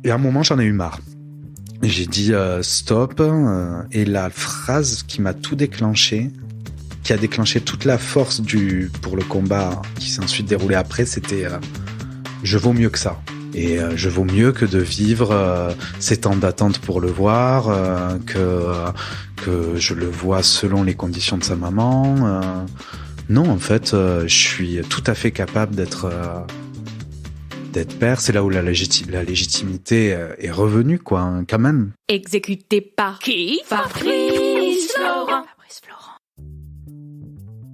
Et à un moment, j'en ai eu marre. J'ai dit stop. Et la phrase qui m'a tout déclenché, qui a déclenché toute la force pour le combat qui s'est ensuite déroulé après, c'était je vaux mieux que ça. Et je vaux mieux que de vivre ces temps d'attente pour le voir, que je le vois selon les conditions de sa maman. Non, en fait, je suis tout à fait capable d'être père. C'est là où la légitimité est revenue, quoi, hein, quand même. Exécuté par qui? Fabrice Florent.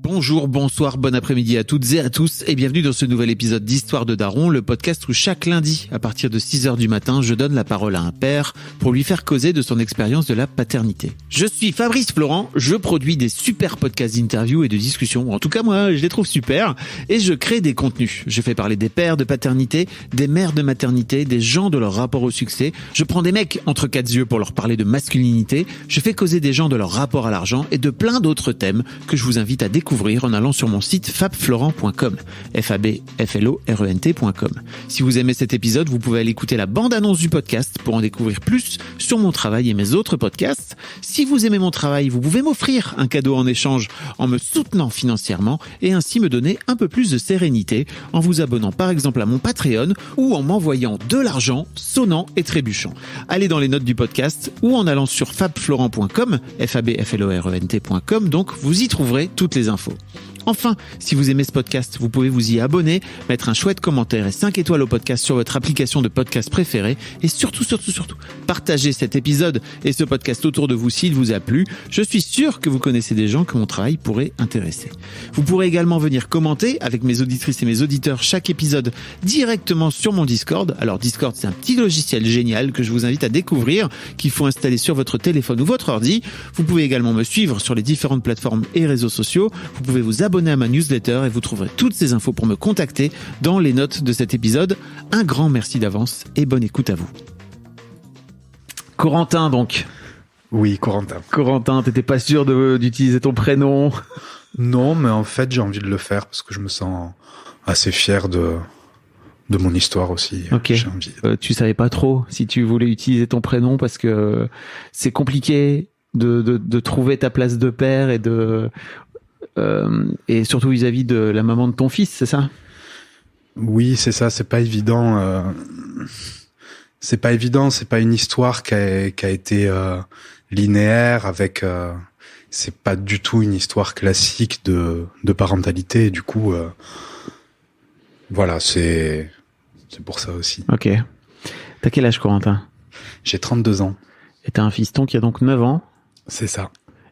Bonjour, bonsoir, bon après-midi à toutes et à tous et bienvenue dans ce nouvel épisode d'Histoire de Daron, le podcast où chaque lundi, à partir de 6h du matin, je donne la parole à un père pour lui faire causer de son expérience de la paternité. Je suis Fabrice Florent, je produis des super podcasts d'interviews et de discussions, en tout cas moi je les trouve super, et je crée des contenus. Je fais parler des pères de paternité, des mères de maternité, des gens de leur rapport au succès, je prends des mecs entre quatre yeux pour leur parler de masculinité, je fais causer des gens de leur rapport à l'argent et de plein d'autres thèmes que je vous invite à découvrir en allant sur mon site fabflorent.com, fabflorent.com. Si vous aimez cet épisode, vous pouvez aller écouter la bande-annonce du podcast pour en découvrir plus sur mon travail et mes autres podcasts. Si vous aimez mon travail, vous pouvez m'offrir un cadeau en échange en me soutenant financièrement et ainsi me donner un peu plus de sérénité en vous abonnant par exemple à mon Patreon ou en m'envoyant de l'argent sonnant et trébuchant. Allez dans les notes du podcast ou en allant sur fabflorent.com, fabflorent.com, donc vous y trouverez toutes les infos. Enfin, si vous aimez ce podcast, vous pouvez vous y abonner, mettre un chouette commentaire et 5 étoiles au podcast sur votre application de podcast préférée et surtout, partagez cet épisode et ce podcast autour de vous s'il vous a plu. Je suis sûr que vous connaissez des gens que mon travail pourrait intéresser. Vous pourrez également venir commenter avec mes auditrices et mes auditeurs chaque épisode directement sur mon Discord. Alors Discord, c'est un petit logiciel génial que je vous invite à découvrir, qu'il faut installer sur votre téléphone ou votre ordi. Vous pouvez également me suivre sur les différentes plateformes et réseaux sociaux. Vous pouvez vous abonner à ma newsletter et vous trouverez toutes ces infos pour me contacter dans les notes de cet épisode. Un grand merci d'avance et bonne écoute à vous. Corentin donc. Oui, Corentin. Corentin, t'étais pas sûr d'utiliser ton prénom? Non, mais en fait, j'ai envie de le faire parce que je me sens assez fier de mon histoire aussi. Ok. J'ai envie. Tu savais pas trop si tu voulais utiliser ton prénom parce que c'est compliqué de trouver ta place de père et surtout vis-à-vis de la maman de ton fils, c'est ça? Oui, c'est ça. C'est pas évident. C'est pas évident. C'est pas une histoire qui a été linéaire avec. C'est pas du tout une histoire classique de parentalité. Et du coup, voilà, c'est pour ça aussi. Ok. T'as quel âge, Corentin? J'ai 32 ans. Et t'as un fiston qui a donc 9 ans. C'est ça.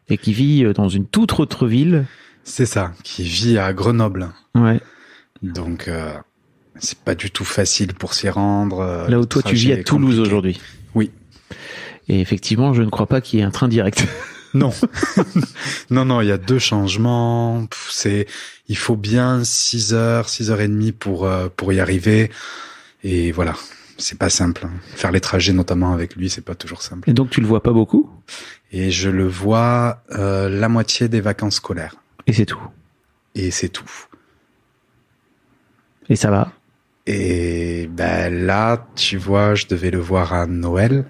Et qui vit dans une toute autre ville. C'est ça, qui vit à Grenoble. Ouais. Donc, c'est pas du tout facile pour s'y rendre. Là où toi, tu vis à Toulouse aujourd'hui. Oui. Et effectivement, je ne crois pas qu'il y ait un train direct. Non. non, il y a 2 changements. Il faut bien 6h30 pour y arriver. Et voilà. C'est pas simple. Faire les trajets, notamment avec lui, c'est pas toujours simple. Et donc, tu le vois pas beaucoup? Et je le vois la moitié des vacances scolaires. Et c'est tout. Et c'est tout. Et ça va? Et ben là, tu vois, je devais le voir à Noël.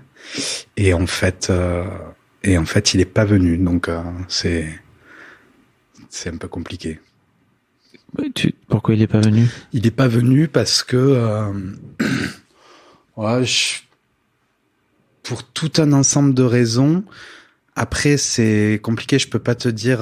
Et en fait, il est pas venu. Donc, c'est un peu compliqué. Pourquoi il est pas venu? Il est pas venu parce que, pour tout un ensemble de raisons. Après, c'est compliqué. Je peux pas te dire.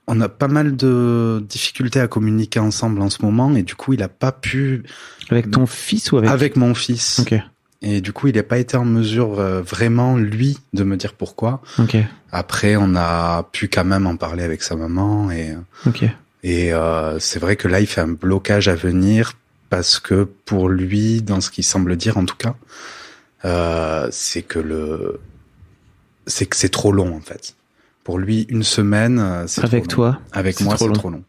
On a pas mal de difficultés à communiquer ensemble en ce moment et du coup, il a pas pu. Avec ton fils ou avec? Avec mon fils. Ok. Et du coup, il n'a pas été en mesure vraiment, lui, de me dire pourquoi. Ok. Après, on a pu quand même en parler avec sa maman et. Ok. Et c'est vrai que là, il fait un blocage à venir parce que pour lui, dans ce qu'il semble dire en tout cas, c'est que c'est trop long en fait. Pour lui, 1 semaine, c'est avec trop long. Toi, avec moi, c'est trop long.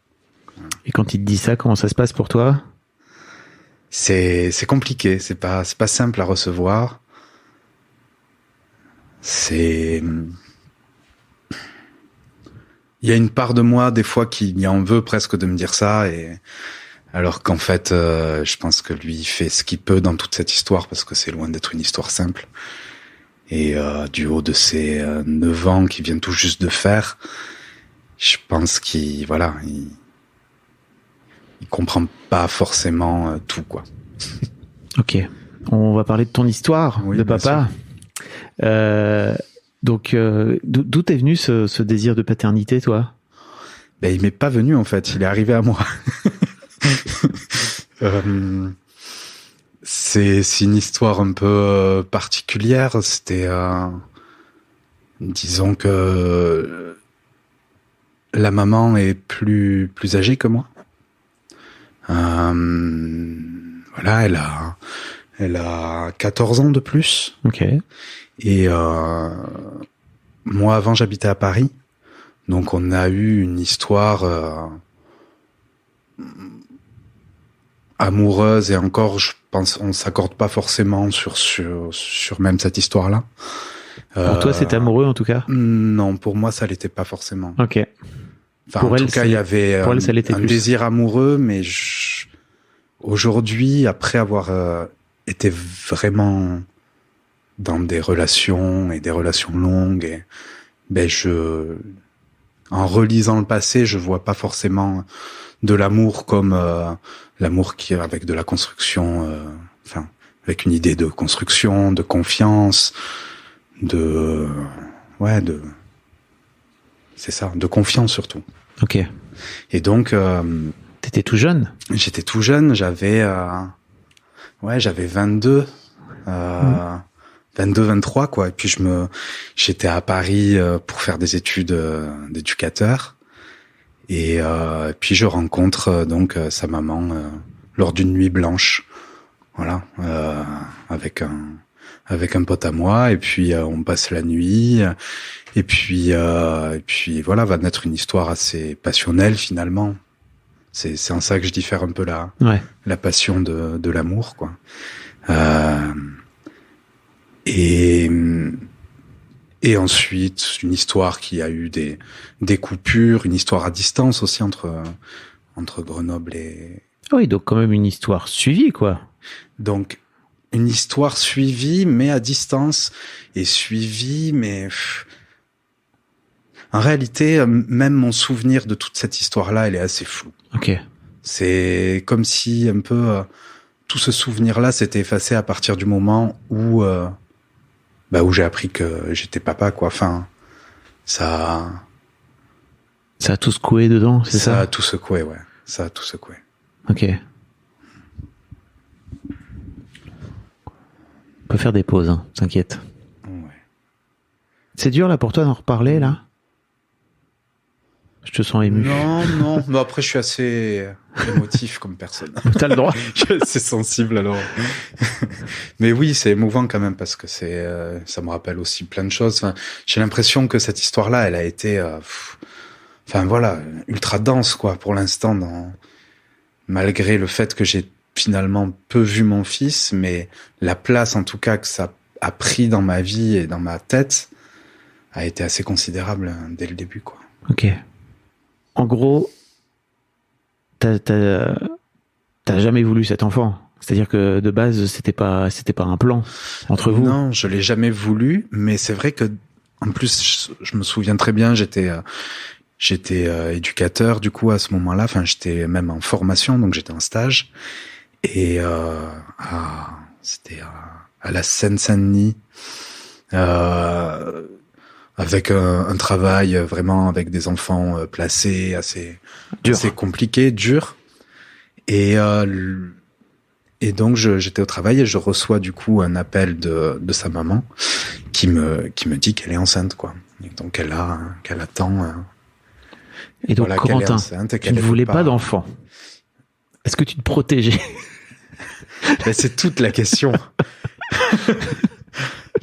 Et quand il te dit ça, comment ça se passe pour toi? C'est compliqué, c'est pas simple à recevoir. Il y a une part de moi des fois qui en veut presque de me dire ça et Alors qu'en fait, je pense que lui, il fait ce qu'il peut dans toute cette histoire, parce que c'est loin d'être une histoire simple. Et du haut de ses 9 ans qu'il vient tout juste de faire, je pense qu'il comprend pas forcément tout, quoi. Ok. On va parler de ton histoire, Oui, de bien papa. Donc, d'où t'es venu ce désir de paternité, toi? Ben, il m'est pas venu, en fait. Il est arrivé à moi. C'est une histoire un peu particulière. C'était, disons que la maman est plus âgée que moi. Voilà, elle a 14 ans de plus. Ok. Et moi, avant, j'habitais à Paris. Donc, on a eu une histoire amoureuse, et encore, je pense, on s'accorde pas forcément sur même cette histoire-là. Pour toi, c'est amoureux, en tout cas? Non, pour moi, ça l'était pas forcément. Ok. Enfin, Pour en elle, tout cas, il y avait pour elle, ça l'était un plus. désir amoureux, mais aujourd'hui, après avoir été vraiment dans des relations et des relations longues, et ben en relisant le passé, je vois pas forcément de l'amour comme l'amour qui avec de la construction, enfin avec une idée de construction, de confiance, c'est ça, de confiance surtout. Ok. Et donc T'étais tout jeune? j'étais tout jeune, j'avais 22 23 quoi, et puis j'étais à Paris pour faire des études d'éducateur, et puis je rencontre donc sa maman lors d'une nuit blanche, voilà, avec un pote à moi, et puis on passe la nuit, et puis voilà, va naître une histoire assez passionnelle finalement. C'est en ça que je diffère un peu la passion de l'amour, quoi. Et ensuite, une histoire qui a eu des coupures, une histoire à distance aussi entre Grenoble et... Oui, donc quand même une histoire suivie, quoi. Donc, une histoire suivie, mais à distance, et suivie, mais... En réalité, même mon souvenir de toute cette histoire-là, elle est assez floue. Ok. C'est comme si un peu tout ce souvenir-là s'était effacé à partir du moment où j'ai appris que j'étais papa, quoi. Enfin, ça a tout secoué dedans, c'est ça? Ça a tout secoué, ouais. Ça a tout secoué. Ok. On peut faire des pauses, hein, t'inquiète. Ouais. C'est dur là pour toi d'en reparler là? Je te sens ému. Non. Mais après, je suis assez émotif comme personne. T'as le droit. Je suis assez sensible, alors. Mais oui, c'est émouvant quand même, parce que ça me rappelle aussi plein de choses. Enfin, j'ai l'impression que cette histoire-là, elle a été, ultra dense, quoi, pour l'instant, malgré le fait que j'ai finalement peu vu mon fils, mais la place, en tout cas, que ça a pris dans ma vie et dans ma tête a été assez considérable dès le début, quoi. Ok. En gros, t'as jamais voulu cet enfant. C'est-à-dire que de base, c'était pas un plan entre vous. Non, je l'ai jamais voulu, mais c'est vrai que, en plus, je me souviens très bien, j'étais éducateur, du coup, à ce moment-là. Enfin, j'étais même en formation, donc j'étais en stage. Et c'était à la Seine-Saint-Denis, avec un travail vraiment avec des enfants placés, assez compliqué, dur. Et donc j'étais au travail et je reçois du coup un appel de sa maman qui me dit qu'elle est enceinte, quoi. Et donc qu'elle attend. Et donc, voilà, Corentin, tu ne voulais pas d'enfant. Est-ce que tu te protégeais? Ben, c'est toute la question.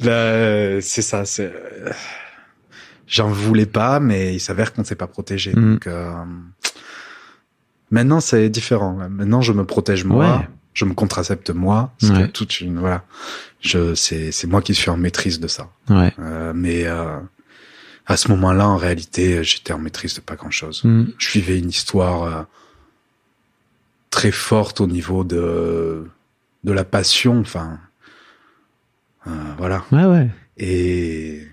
C'est ça. J'en voulais pas, mais il s'avère qu'on ne s'est pas protégé. Donc maintenant, c'est différent. Maintenant, je me protège moi. Ouais. Je me contracepte moi. C'est toute une c'est moi qui suis en maîtrise de ça. Ouais. Mais à ce moment-là, en réalité, j'étais en maîtrise de pas grand-chose. Je vivais une histoire très forte au niveau de la passion, enfin, voilà. Ouais. Et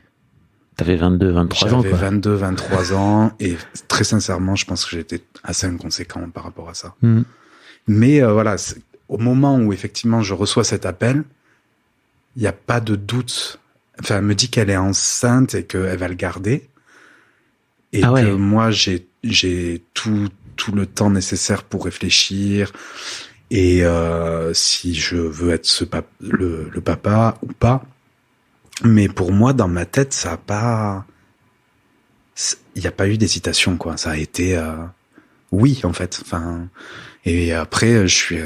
T'avais 22, 23 ans, j'avais quoi. 22, 23 ans, et très sincèrement, je pense que j'étais assez inconséquent par rapport à ça. Mais voilà, au moment où effectivement je reçois cet appel, il n'y a pas de doute. Enfin, elle me dit qu'elle est enceinte et qu'elle va le garder. Et que moi, j'ai tout le temps nécessaire pour réfléchir. Et si je veux être le papa ou pas. Mais pour moi, dans ma tête, ça a pas... Il n'y a pas eu d'hésitation, quoi. Ça a été... oui, en fait. Enfin, et après, je suis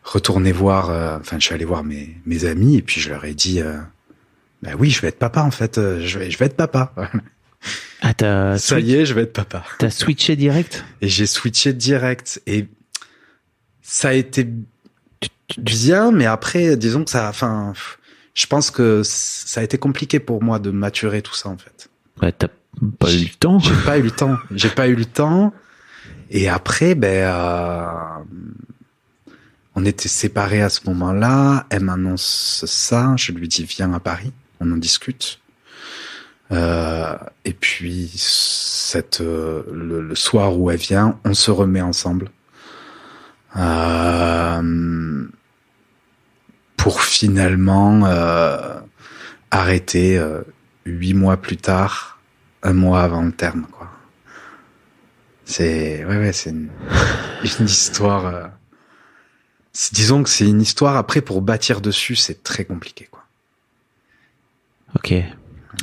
retourné voir... je suis allé voir mes amis et puis je leur ai dit... ben oui, je vais être papa, en fait. Je vais être papa. Ah, ça y est, je vais être papa. T'as switché direct? Et j'ai switché direct. Et ça a été bien, mais après, disons que ça... Enfin, je pense que ça a été compliqué pour moi de maturer tout ça, en fait. Bah, t'as pas eu le temps. J'ai pas eu le temps. Et après, on était séparés à ce moment-là. Elle m'annonce ça. Je lui dis, viens à Paris. On en discute. Et puis, le soir où elle vient, on se remet ensemble. Pour finalement arrêter 8 mois plus tard, 1 mois avant le terme, quoi. C'est une histoire. Disons que c'est une histoire. Après, pour bâtir dessus, c'est très compliqué, quoi. Ok.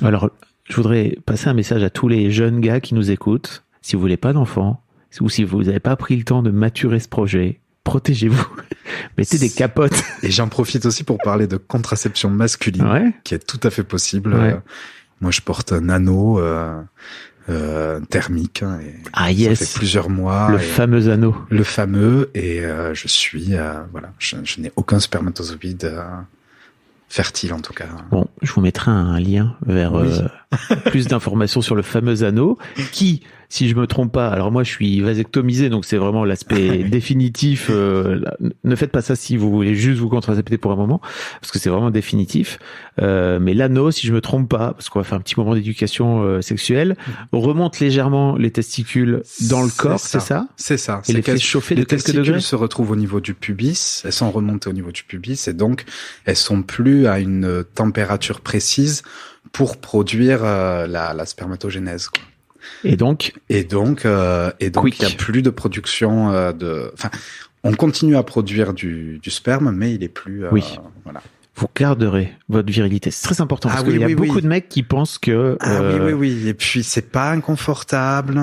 Alors, je voudrais passer un message à tous les jeunes gars qui nous écoutent. Si vous voulez pas d'enfants, ou si vous n'avez pas pris le temps de maturer ce projet, protégez-vous. Mettez des capotes. Et j'en profite aussi pour parler de contraception masculine, qui est tout à fait possible. Ouais. Moi, je porte un anneau thermique. Et ça fait plusieurs mois. Le fameux anneau. Le fameux. Et je suis... voilà, je n'ai aucun spermatozoïde fertile, en tout cas. Bon, je vous mettrai un lien vers plus d'informations sur le fameux anneau qui, si je me trompe pas, alors moi je suis vasectomisé, donc c'est vraiment l'aspect définitif. Ne faites pas ça si vous voulez juste vous contracepter pour un moment, parce que c'est vraiment définitif. Mais l'anneau, si je me trompe pas, parce qu'on va faire un petit moment d'éducation sexuelle, remonte légèrement les testicules dans le corps, c'est ça? C'est ça. Et les fait chauffer de quelques degrés. Les testicules se retrouvent au niveau du pubis, elles sont remontées au niveau du pubis, et donc elles sont plus à une température précise pour produire la spermatogénèse, quoi. Et donc, il y a plus de production enfin, on continue à produire du sperme, mais il est plus, voilà. Vous garderez votre virilité. C'est très important parce qu'il y a beaucoup de mecs qui pensent que, oui. Et puis, c'est pas inconfortable.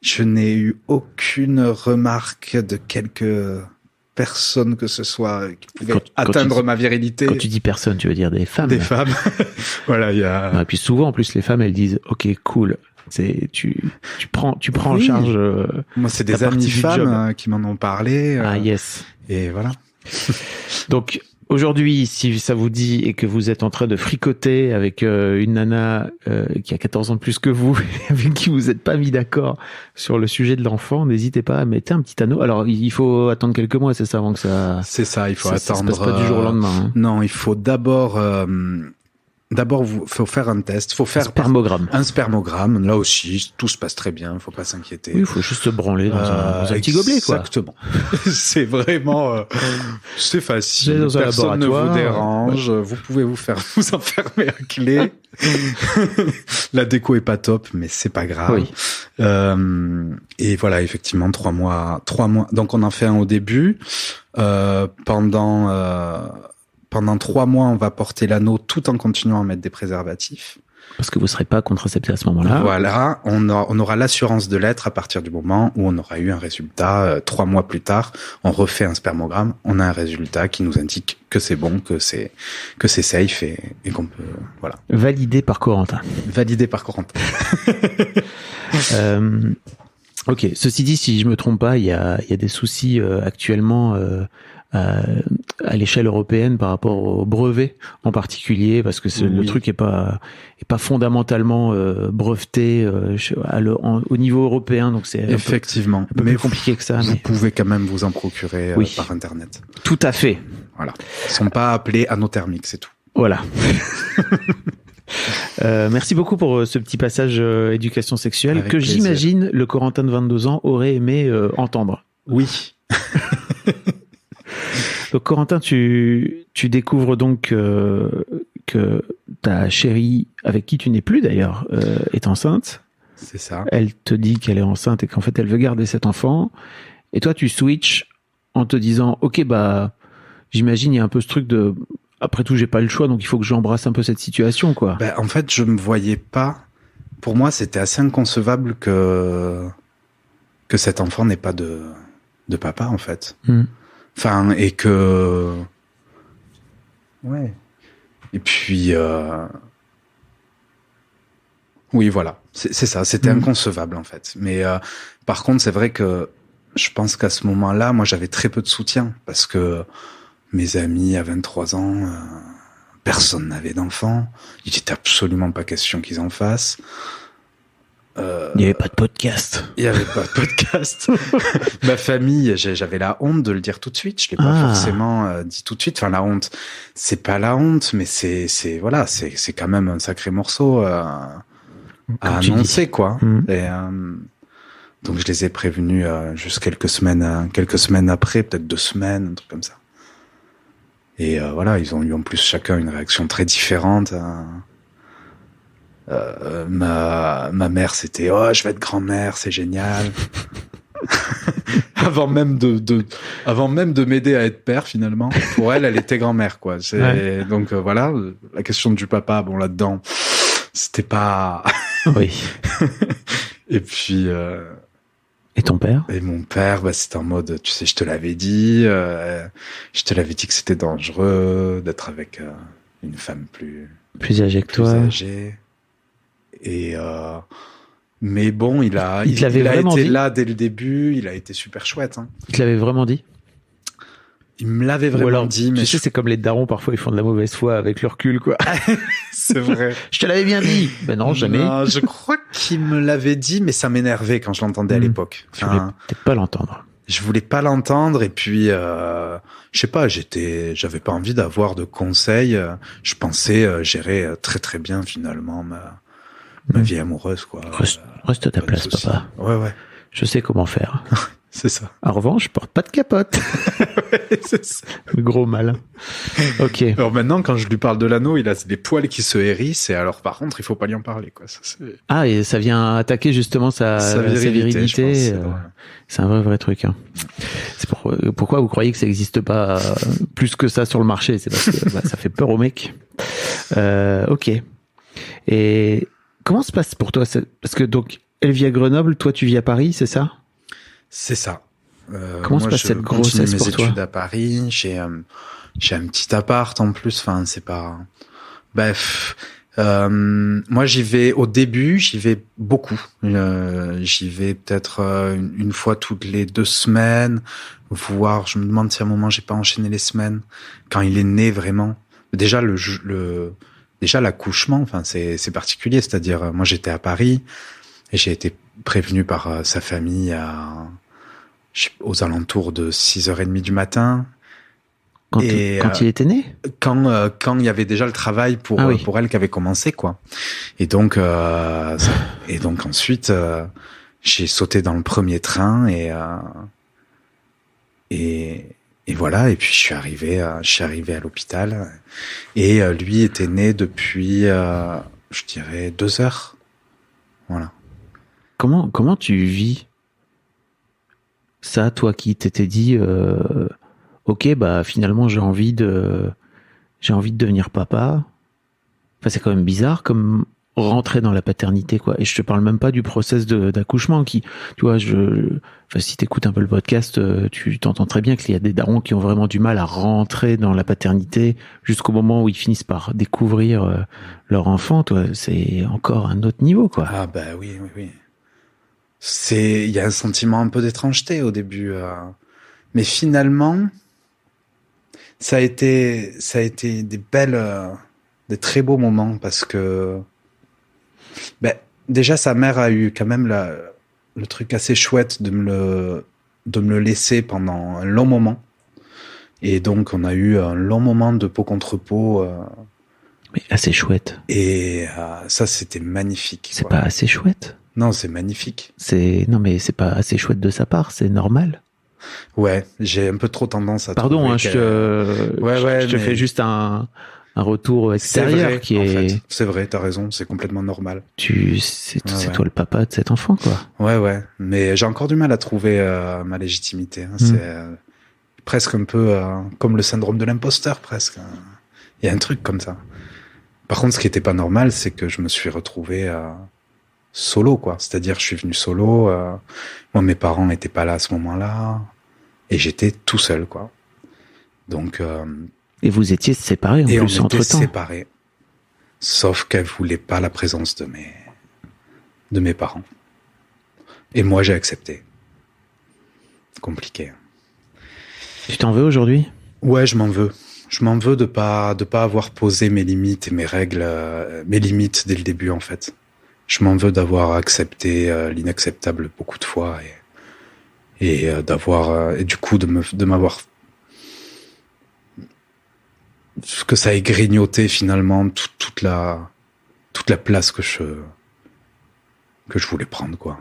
Je n'ai eu aucune remarque de quelque personne que ce soit qui pouvait atteindre ma virilité. Quand tu dis personne, tu veux dire des femmes. Des femmes. Voilà, il y a... Et puis souvent, en plus, les femmes, elles disent, OK, cool. Tu prends en charge. Moi, c'est des amies femmes qui m'en ont parlé. Yes. Et voilà. Donc, aujourd'hui, si ça vous dit et que vous êtes en train de fricoter avec une nana qui a 14 ans de plus que vous, avec qui vous n'êtes pas mis d'accord sur le sujet de l'enfant, n'hésitez pas à mettre un petit anneau. Alors, il faut attendre quelques mois, c'est ça, avant que ça... C'est ça, il faut attendre... Ça se passe pas du jour au lendemain. Hein. Non, il faut d'abord... faut faire un test. Faut faire un spermogramme. Là aussi, tout se passe très bien. Faut pas s'inquiéter. Oui, il faut juste se branler dans un petit gobelet, quoi. Exactement. C'est vraiment, c'est facile. Personne ne vous dérange. Ouais. Vous pouvez vous enfermer à clé. La déco est pas top, mais c'est pas grave. Oui. Et voilà, effectivement, 3 mois. Donc, on en fait un au début. Pendant 3 mois, on va porter l'anneau tout en continuant à mettre des préservatifs. Parce que vous ne serez pas contracepté à ce moment-là. Voilà, on aura l'assurance de l'être à partir du moment où on aura eu un résultat. 3 mois plus tard, on refait un spermogramme, on a un résultat qui nous indique que c'est bon, que c'est safe et qu'on peut... Voilà. Validé par Corentin. Ok, ceci dit, si je me trompe pas, il y a des soucis actuellement... à l'échelle européenne par rapport au brevet en particulier, parce que le truc est pas fondamentalement breveté au niveau européen, donc c'est effectivement un peu plus compliqué que ça. Vous pouvez quand même vous en procurer par internet. Tout à fait. Voilà. Ils sont pas appelés anothermiques, c'est tout. Voilà. Merci beaucoup pour ce petit passage éducation sexuelle. Avec que plaisir. J'imagine le Corentin de 22 ans aurait aimé entendre. Oui. Donc Corentin, tu découvres donc que ta chérie, avec qui tu n'es plus d'ailleurs, est enceinte. C'est ça. Elle te dit qu'elle est enceinte et qu'en fait elle veut garder cet enfant. Et toi tu switches en te disant ok bah j'imagine il y a un peu ce truc de après tout j'ai pas le choix donc il faut que j'embrasse un peu cette situation quoi. Ben, en fait je me voyais pas. Pour moi c'était assez inconcevable que cet enfant n'ait pas de papa en fait. Enfin, et que... Ouais. Et puis... Oui, voilà. C'est ça. C'était inconcevable, en fait. Mais par contre, c'est vrai que je pense qu'à ce moment-là, moi, j'avais très peu de soutien. Parce que mes amis, à 23 ans, personne n'avait d'enfant. Il n'était absolument pas question qu'ils en fassent. Il n'y avait pas de podcast. Il n'y avait pas de podcast. Ma famille, j'avais la honte de le dire tout de suite. Je l'ai pas forcément dit tout de suite. Enfin, la honte, c'est pas la honte, mais c'est quand même un sacré morceau à annoncer, quoi. Et, donc, je les ai prévenus juste quelques semaines après, peut-être 2 semaines, un truc comme ça. Et voilà, ils ont eu en plus chacun une réaction très différente. Ma mère c'était je vais être grand-mère, c'est génial. avant même de m'aider à être père finalement. Pour elle était grand-mère quoi. Donc voilà, la question du papa bon là-dedans, c'était pas oui. Et puis et ton père? Et mon père c'était en mode tu sais je te l'avais dit que c'était dangereux d'être avec une femme plus âgée que toi. Et mais bon, il a été là dès le début. Il a été super chouette. Hein. Il te l'avait vraiment dit? Il me l'avait vraiment dit. Mais tu sais, c'est comme les darons, parfois ils font de la mauvaise foi avec le recul, quoi. C'est vrai. Je te l'avais bien dit. Ben non, jamais. Non, je crois qu'il me l'avait dit, mais ça m'énervait quand je l'entendais à l'époque. Je voulais peut-être pas l'entendre. Je voulais pas l'entendre et puis je sais pas, j'avais pas envie d'avoir de conseils. Je pensais gérer très très bien finalement ma vie amoureuse, quoi. Reste à ta place, papa. Ouais. Je sais comment faire. C'est ça. En revanche, je porte pas de capote. Ouais, c'est ça. Le gros malin. Ok. Alors maintenant, quand je lui parle de l'anneau, il a des poils qui se hérissent, et alors par contre, il faut pas lui en parler, quoi. Ça, et ça vient attaquer justement sa virilité. C'est un vrai truc. Hein. C'est pourquoi vous croyez que ça existe pas plus que ça sur le marché? C'est parce que ça fait peur aux mecs. Ok. Et comment se passe pour toi parce que donc elle vit à Grenoble, toi tu vis à Paris, c'est ça? C'est ça. Comment se passe cette grossesse pour toi? Mes études à Paris, j'ai un petit appart en plus. Enfin, c'est pas. Bref, moi j'y vais beaucoup. J'y vais peut-être une fois toutes les 2 semaines, voire je me demande si à un moment j'ai pas enchaîné les semaines quand il est né vraiment. Déjà Déjà l'accouchement, enfin c'est particulier, c'est-à-dire moi j'étais à Paris et j'ai été prévenu par sa famille aux alentours de 6h30 du matin. Quand il était né? Quand il y avait déjà le travail pour elle qui avait commencé, quoi. Et donc ensuite j'ai sauté dans le premier train et voilà, et puis je suis arrivé à l'hôpital et lui était né depuis je dirais 2 heures. Voilà. Comment tu vis ça, toi qui t'étais dit OK, bah finalement j'ai envie de devenir papa. Enfin, c'est quand même bizarre comme rentrer dans la paternité, quoi. Et je te parle même pas du process d'accouchement qui, tu vois, si t'écoutes un peu le podcast, tu t'entends très bien qu'il y a des darons qui ont vraiment du mal à rentrer dans la paternité jusqu'au moment où ils finissent par découvrir leur enfant. Toi, c'est encore un autre niveau, quoi. Ah bah oui. Il y a un sentiment un peu d'étrangeté au début, mais finalement, Ça a été des belles, des très beaux moments parce que, ben, déjà sa mère a eu quand même le truc assez chouette de me le laisser pendant un long moment. Et donc, on a eu un long moment de peau contre peau. Mais assez chouette. Et ça, c'était magnifique. C'est quoi. pas assez chouette. Non, c'est magnifique. Non, mais c'est pas assez chouette de sa part, c'est normal. Ouais, j'ai un peu trop tendance à Pardon, hein, je te fais juste un retour extérieur vrai, qui en est. fait. C'est vrai, t'as raison, c'est complètement normal. C'est toi le papa de cet enfant, quoi. Ouais. Mais j'ai encore du mal à trouver ma légitimité. Hein. C'est presque un peu comme le syndrome de l'imposteur, presque. Il y a un truc comme ça. Par contre, ce qui était pas normal, c'est que je me suis retrouvé solo, quoi. C'est-à-dire, je suis venu solo. Moi, mes parents n'étaient pas là à ce moment-là. Et j'étais tout seul, quoi. Donc. Et vous étiez séparés en plus entre-temps. Et on était séparés. Sauf qu'elle voulait pas la présence de mes parents. Et moi, j'ai accepté. Compliqué. Tu t'en veux aujourd'hui ? Ouais, je m'en veux. Je m'en veux de pas avoir posé mes limites et mes règles, mes limites dès le début, en fait. Je m'en veux d'avoir accepté l'inacceptable beaucoup de fois et d'avoir et du coup de m'avoir que ça ait grignoté finalement toute la place que je voulais prendre, quoi.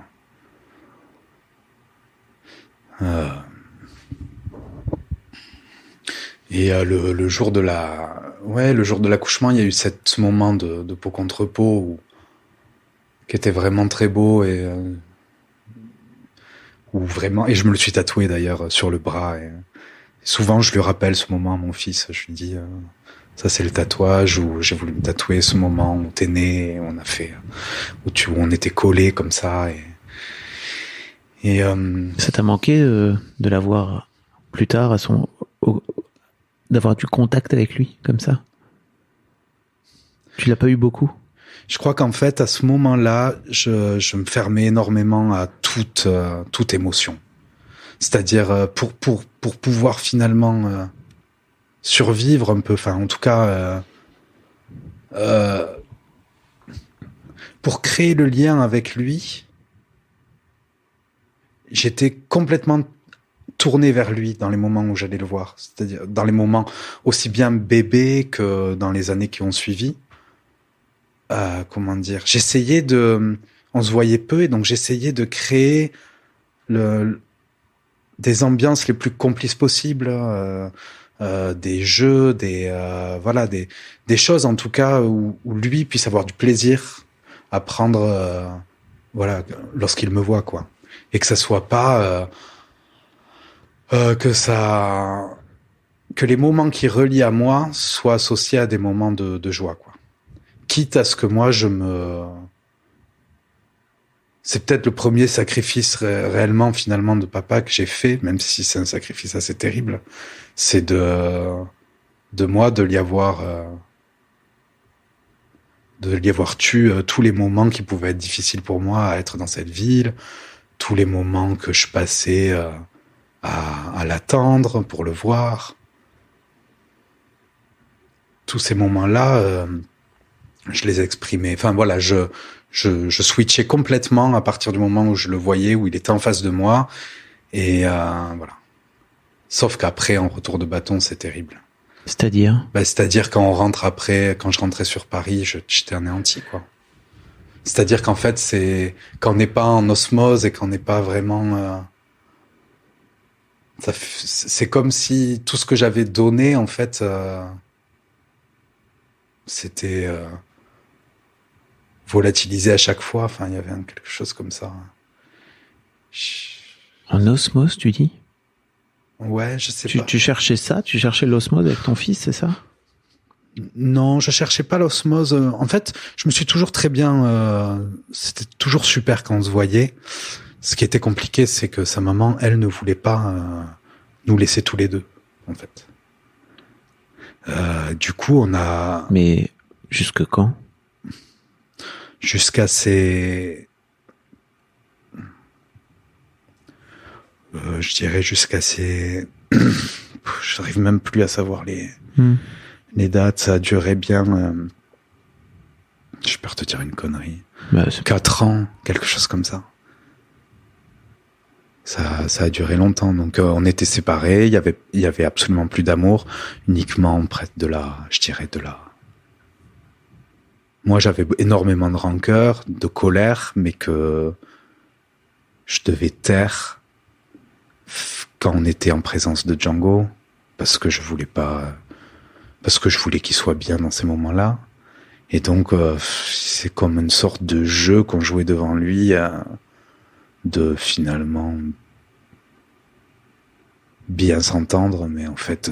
Et le jour de l'accouchement, il y a eu ce moment de peau contre peau qui était vraiment très beau et où vraiment, et je me le suis tatoué d'ailleurs sur le bras. Et souvent, je lui rappelle ce moment à mon fils. Je lui dis, ça c'est le tatouage où j'ai voulu me tatouer ce moment où t'es né, et on a fait, où on était collés comme ça. Et ça t'a manqué de l'avoir plus tard d'avoir du contact avec lui comme ça? Tu l'as pas eu beaucoup? Je crois qu'en fait, à ce moment-là, je me fermais énormément à toute émotion. C'est-à-dire pour pouvoir finalement survivre un peu, enfin en tout cas pour créer le lien avec lui, j'étais complètement tourné vers lui dans les moments où j'allais le voir, c'est-à-dire dans les moments aussi bien bébé que dans les années qui ont suivi. Comment dire, on se voyait peu et donc j'essayais de créer des ambiances les plus complices possibles, des jeux, des choses en tout cas où lui puisse avoir du plaisir à prendre, lorsqu'il me voit, quoi, et que ça soit pas que les moments qui relient à moi soient associés à des moments de joie, quoi. Quitte à ce que moi c'est peut-être le premier sacrifice réellement finalement de papa que j'ai fait, même si c'est un sacrifice assez terrible, c'est de lui avoir tué tous les moments qui pouvaient être difficiles pour moi à être dans cette ville, tous les moments que je passais à l'attendre pour le voir, tous ces moments-là. Je les exprimais. Enfin voilà, je switchais complètement à partir du moment où je le voyais, où il était en face de moi, et voilà. Sauf qu'après, en retour de bâton, c'est terrible. C'est-à-dire ? C'est-à-dire quand je rentrais sur Paris, j'étais anéanti, quoi. C'est-à-dire qu'en fait, c'est quand on n'est pas en osmose et qu'on n'est pas vraiment, c'est comme si tout ce que j'avais donné, en fait, c'était volatilisé à chaque fois. Enfin, il y avait quelque chose comme ça. En osmose, tu dis ? Ouais, je sais pas. Tu cherchais ça ? Tu cherchais l'osmose avec ton fils, c'est ça ? Non, je cherchais pas l'osmose. En fait, je me suis toujours très bien... c'était toujours super quand on se voyait. Ce qui était compliqué, c'est que sa maman, elle, ne voulait pas nous laisser tous les deux, en fait. Du coup, on a... Mais jusque quand ? Jusqu'à ses... je dirais jusqu'à ses j'arrive même plus à savoir les dates. Ça a duré bien, je peux te dire une connerie. 4 ans, quelque chose comme ça. Ça a duré longtemps. Donc, on était séparés. Il y avait absolument plus d'amour. Uniquement moi, j'avais énormément de rancœur, de colère, mais que je devais taire quand on était en présence de Django, parce que je voulais qu'il soit bien dans ces moments-là. Et donc, c'est comme une sorte de jeu qu'on jouait devant lui, de finalement bien s'entendre, mais en fait,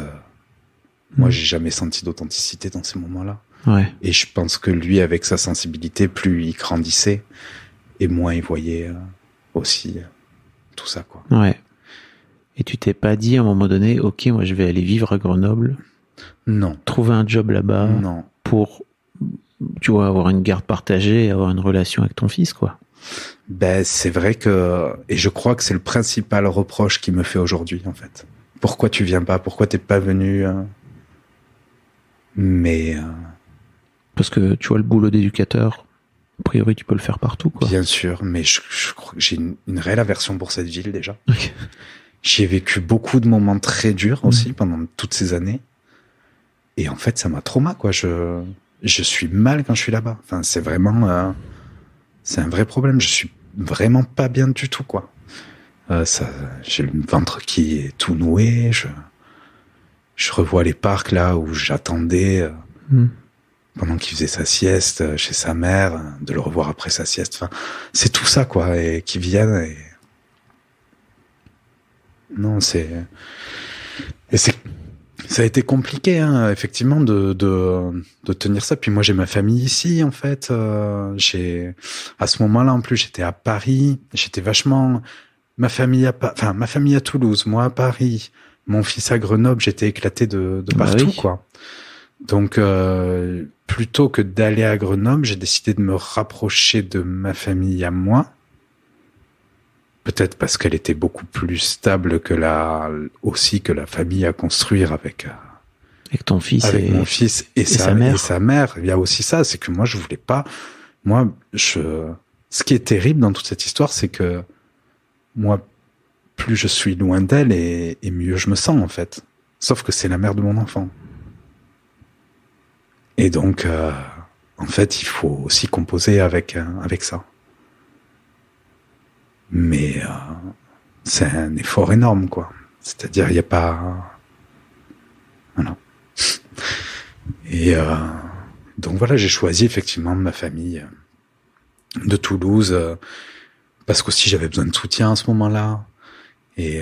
moi, j'ai jamais senti d'authenticité dans ces moments-là. Ouais. Et je pense que lui, avec sa sensibilité, plus il grandissait, et moins il voyait aussi tout ça, quoi. Ouais. Et tu t'es pas dit à un moment donné, ok, moi je vais aller vivre à Grenoble, non, trouver un job là-bas, non, pour, tu vois, avoir une garde partagée et avoir une relation avec ton fils, quoi. Ben, c'est vrai que, et je crois que c'est le principal reproche qu'il me fait aujourd'hui, en fait. Pourquoi tu viens pas? Pourquoi t'es pas venu? Mais parce que tu vois, le boulot d'éducateur, a priori tu peux le faire partout, quoi. Bien sûr, mais je crois que j'ai une réelle aversion pour cette ville déjà. Okay. J'y ai vécu beaucoup de moments très durs aussi pendant toutes ces années. Et en fait, ça m'a trauma, quoi. Je suis mal quand je suis là-bas. Enfin, c'est vraiment, c'est un vrai problème. Je suis vraiment pas bien du tout, quoi. J'ai le ventre qui est tout noué. Je revois les parcs là où j'attendais pendant qu'il faisait sa sieste chez sa mère, de le revoir après sa sieste. Enfin, c'est tout ça, quoi, et qui viennent. Et non, ça a été compliqué, hein, effectivement, de tenir ça. Puis moi, j'ai ma famille ici, en fait. À ce moment-là, en plus, j'étais à Paris. J'étais vachement ma famille à Toulouse, moi à Paris, mon fils à Grenoble. J'étais éclaté de partout, oui. Quoi. Donc, plutôt que d'aller à Grenoble, j'ai décidé de me rapprocher de ma famille à moi. Peut-être parce qu'elle était beaucoup plus stable que la famille à construire avec ton fils, avec mon fils et sa mère. Il y a aussi ça, c'est que moi je voulais pas. Ce qui est terrible dans toute cette histoire, c'est que moi, plus je suis loin d'elle et mieux je me sens, en fait. Sauf que c'est la mère de mon enfant. Et donc, en fait, il faut aussi composer avec ça. Mais c'est un effort énorme, quoi. C'est-à-dire, il n'y a pas... Voilà. Et donc voilà, j'ai choisi effectivement ma famille de Toulouse, parce qu'aussi j'avais besoin de soutien à ce moment-là. Et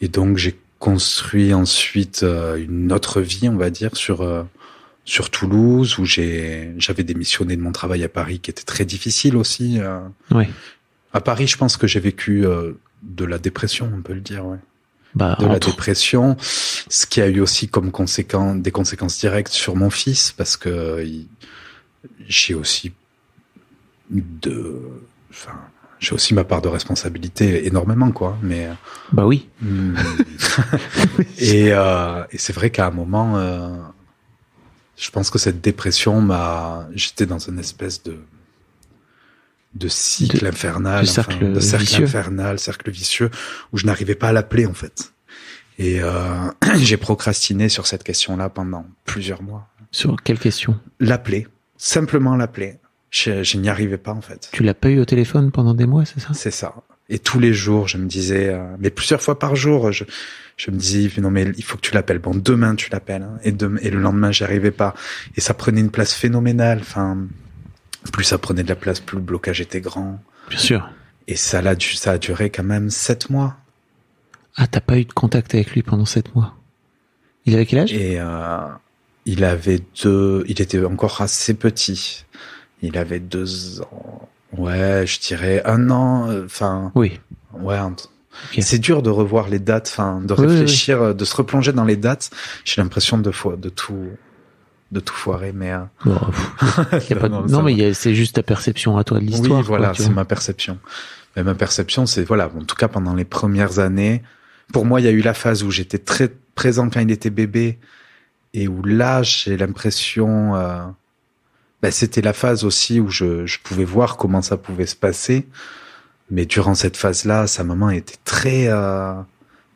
donc j'ai construit ensuite une autre vie, on va dire, sur Toulouse, où j'avais démissionné de mon travail à Paris, qui était très difficile aussi. Oui. À Paris, je pense que j'ai vécu de la dépression, on peut le dire, ouais. La dépression, ce qui a eu aussi comme des conséquences directes sur mon fils, parce que j'ai aussi ma part de responsabilité énormément, quoi. Mais bah oui. Et c'est vrai qu'à un moment, je pense que cette dépression j'étais dans une espèce de cycle infernal, cercle vicieux, où je n'arrivais pas à l'appeler, en fait. Et j'ai procrastiné sur cette question-là pendant plusieurs mois. Sur quelle question? L'appeler, simplement l'appeler. Je n'y arrivais pas, en fait. Tu l'as pas eu au téléphone pendant des mois, c'est ça? C'est ça. Et tous les jours, je me disais, mais plusieurs fois par jour, je me disais, non mais il faut que tu l'appelles. Bon, demain tu l'appelles, hein. Et le lendemain, j'y arrivais pas. Et ça prenait une place phénoménale. Enfin, plus ça prenait de la place, plus le blocage était grand. Bien sûr. Et ça a duré quand même 7 mois. Ah, t'as pas eu de contact avec lui pendant 7 mois? Il avait quel âge? Et il était encore assez petit. Il avait 2 ans. Ouais, je dirais 1 an. Enfin. Oui. Ouais. Okay. C'est dur de revoir les dates, de réfléchir, oui. De se replonger dans les dates. J'ai l'impression de tout foirer, mais c'est juste ta perception à toi de l'histoire. Oui, voilà, c'est ma perception. Mais ma perception, c'est, voilà, en tout cas, pendant les premières années, pour moi, il y a eu la phase où j'étais très présent quand il était bébé et où là, j'ai l'impression, c'était la phase aussi où je pouvais voir comment ça pouvait se passer. Mais durant cette phase-là, sa maman était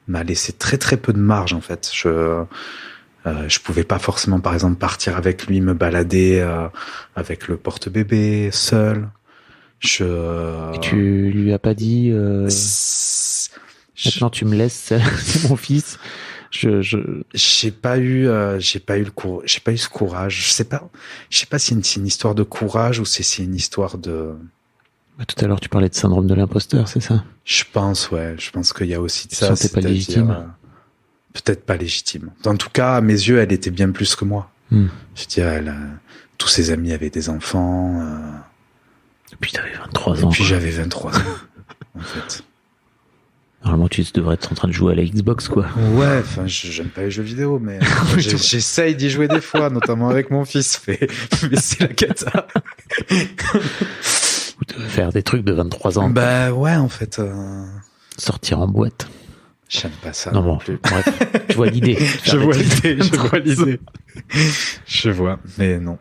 m'a laissé très très peu de marge en fait. Je pouvais pas forcément, par exemple, partir avec lui, me balader avec le porte-bébé seul. Et tu lui as pas dit maintenant tu me laisses, c'est mon fils. J'ai pas eu ce courage. Je sais pas si c'est une histoire de courage ou si c'est une histoire de. Tout à l'heure, tu parlais de syndrome de l'imposteur, c'est ça? Je pense qu'il y a aussi de tu ça. Tu pas légitime? Peut-être pas légitime. En tout cas, à mes yeux, elle était bien plus que moi. Je veux dire, tous ses amis avaient des enfants. Et puis t'avais 23 ans. Et puis j'avais 23 ans, en fait. Normalement, tu devrais être en train de jouer à la Xbox, quoi. Ouais, enfin, j'aime pas les jeux vidéo, mais j'essaye d'y jouer des fois, notamment avec mon fils. Mais c'est la cata. Ou de faire des trucs de 23 ans. Bah ouais, en fait. Sortir en boîte. J'aime pas ça. Non, bon, bref, tu vois l'idée. Je vois l'idée. Je vois, mais non.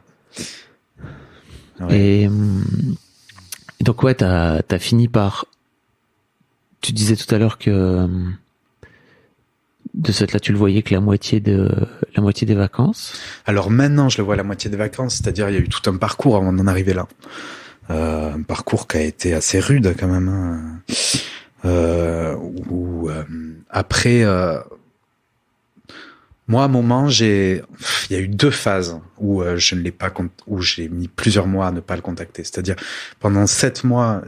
Ouais. Et donc, ouais, t'as fini par... Tu disais tout à l'heure que de ce fait-là, tu le voyais que la moitié des vacances. Alors maintenant, je le vois la moitié des vacances, c'est-à-dire il y a eu tout un parcours avant d'en arriver là. Un parcours qui a été assez rude quand même. Après, moi, à un moment, il y a eu 2 phases où où j'ai mis plusieurs mois à ne pas le contacter. C'est-à-dire pendant 7 mois,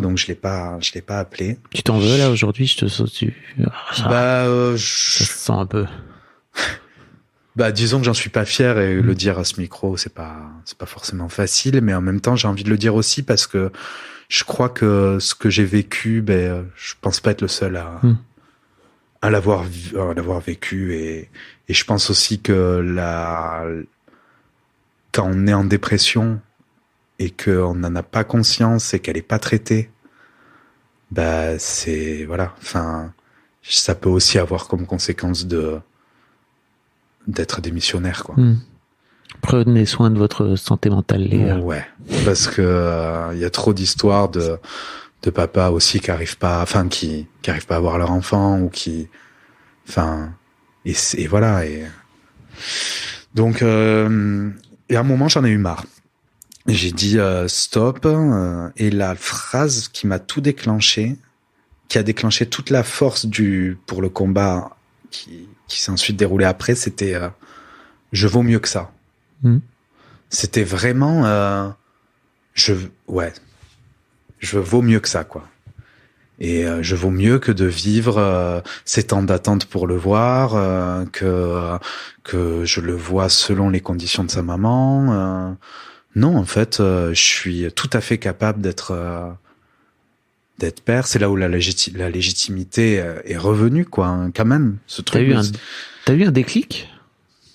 donc je l'ai pas appelé. Tu t'en veux là aujourd'hui? Je te saute dessus. Ça se sent un peu. Disons que j'en suis pas fier et le dire à ce micro, c'est pas forcément facile, mais en même temps, j'ai envie de le dire aussi parce que je crois que ce que j'ai vécu, je pense pas être le seul à l'avoir vécu et je pense aussi que quand on est en dépression et qu'on n'en a pas conscience et qu'elle est pas traitée, c'est voilà, enfin ça peut aussi avoir comme conséquence d'être démissionnaire, quoi. Prenez soin de votre santé mentale, les gars. Ouais, parce que y a trop d'histoires de papa aussi qui arrivent pas à avoir leur enfant ou et voilà, et donc et à un moment j'en ai eu marre. J'ai dit stop, et la phrase qui m'a tout déclenché, qui a déclenché toute la force pour le combat qui s'est ensuite déroulé après, c'était je vaux mieux que ça. C'était vraiment je vaux mieux que ça, quoi. Et je vaux mieux que de vivre ces temps d'attente pour le voir, que je le vois selon les conditions de sa maman. Non, en fait, je suis tout à fait capable d'être père. C'est là où la légitimité est revenue, quoi, hein, quand même. Ce truc. T'as eu un déclic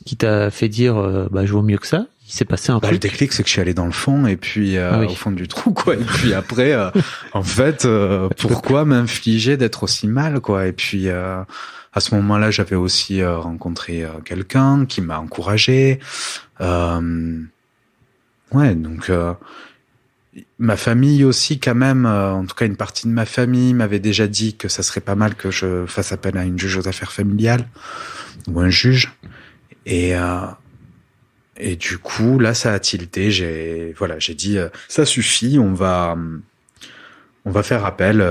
qui t'a fait dire je vaux mieux que ça? Il s'est passé un truc. Le déclic, c'est que je suis allé dans le fond et puis au fond du trou, quoi. Et puis après, en fait, pourquoi m'infliger d'être aussi mal, quoi. Et puis à ce moment-là, j'avais aussi rencontré quelqu'un qui m'a encouragé. Ouais, donc ma famille aussi, quand même. En tout cas, une partie de ma famille m'avait déjà dit que ça serait pas mal que je fasse appel à une juge aux affaires familiales ou un juge. Et du coup, là, ça a tilté. J'ai dit, ça suffit, on va faire appel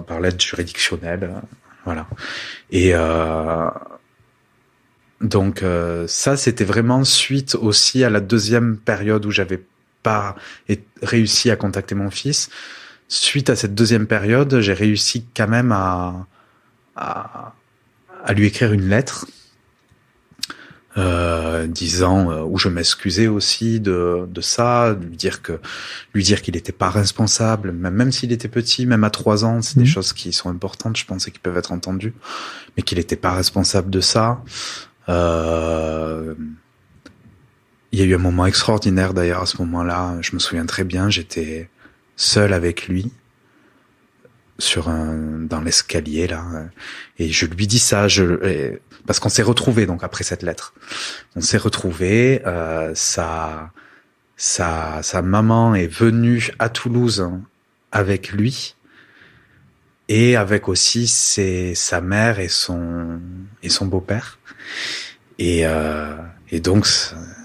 par l'aide juridictionnelle, voilà. Et donc ça, c'était vraiment suite aussi à la deuxième période où j'avais pas réussi à contacter mon fils. Suite à cette deuxième période, j'ai réussi quand même à lui écrire une lettre. Disant où je m'excusais aussi de ça, lui dire qu'il était pas responsable, même s'il était petit, même à 3 ans, c'est des choses qui sont importantes, je pense, et qui peuvent être entendues, mais qu'il était pas responsable de ça. Il y a eu un moment extraordinaire d'ailleurs à ce moment-là, je me souviens très bien, j'étais seul avec lui. dans l'escalier là, et je lui dis ça, parce qu'on s'est retrouvés donc après cette lettre. On s'est retrouvés, sa maman est venue à Toulouse avec lui et avec aussi sa mère et son beau-père. Et donc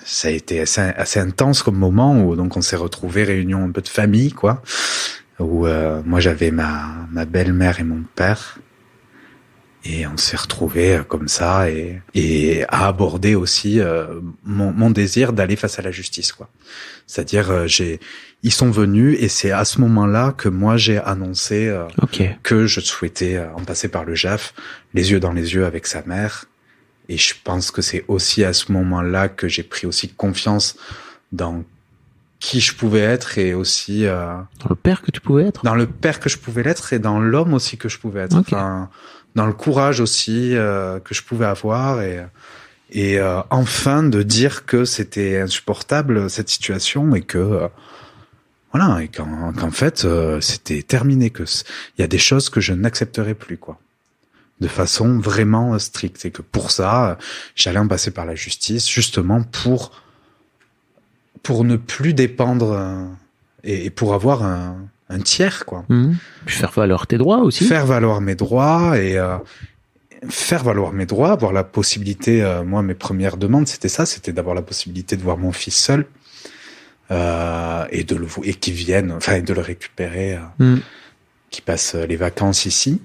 ça a été assez intense comme moment où donc on s'est retrouvés, réunion un peu de famille quoi, où moi j'avais ma belle-mère et mon père. Et on s'est retrouvés comme ça et à aborder aussi mon désir d'aller face à la justice quoi. C'est-à-dire ils sont venus et c'est à ce moment-là que moi j'ai annoncé que je souhaitais en passer par le JAF, les yeux dans les yeux avec sa mère. Et je pense que c'est aussi à ce moment-là que j'ai pris aussi confiance dans qui je pouvais être et aussi dans le père que tu pouvais être. Dans le père que je pouvais être et dans l'homme aussi que je pouvais être. Enfin, dans le courage aussi que je pouvais avoir et enfin de dire que c'était insupportable cette situation et que voilà et qu'en fait c'était terminé, que il y a des choses que je n'accepterai plus quoi, de façon vraiment stricte, et que pour ça j'allais en passer par la justice justement pour ne plus dépendre et pour avoir un tiers quoi. Puis faire valoir tes droits aussi. Faire valoir mes droits et avoir la possibilité. Moi, mes premières demandes, c'était d'avoir la possibilité de voir mon fils seul et qu'il vienne, enfin, de le récupérer, qu'il passe les vacances ici.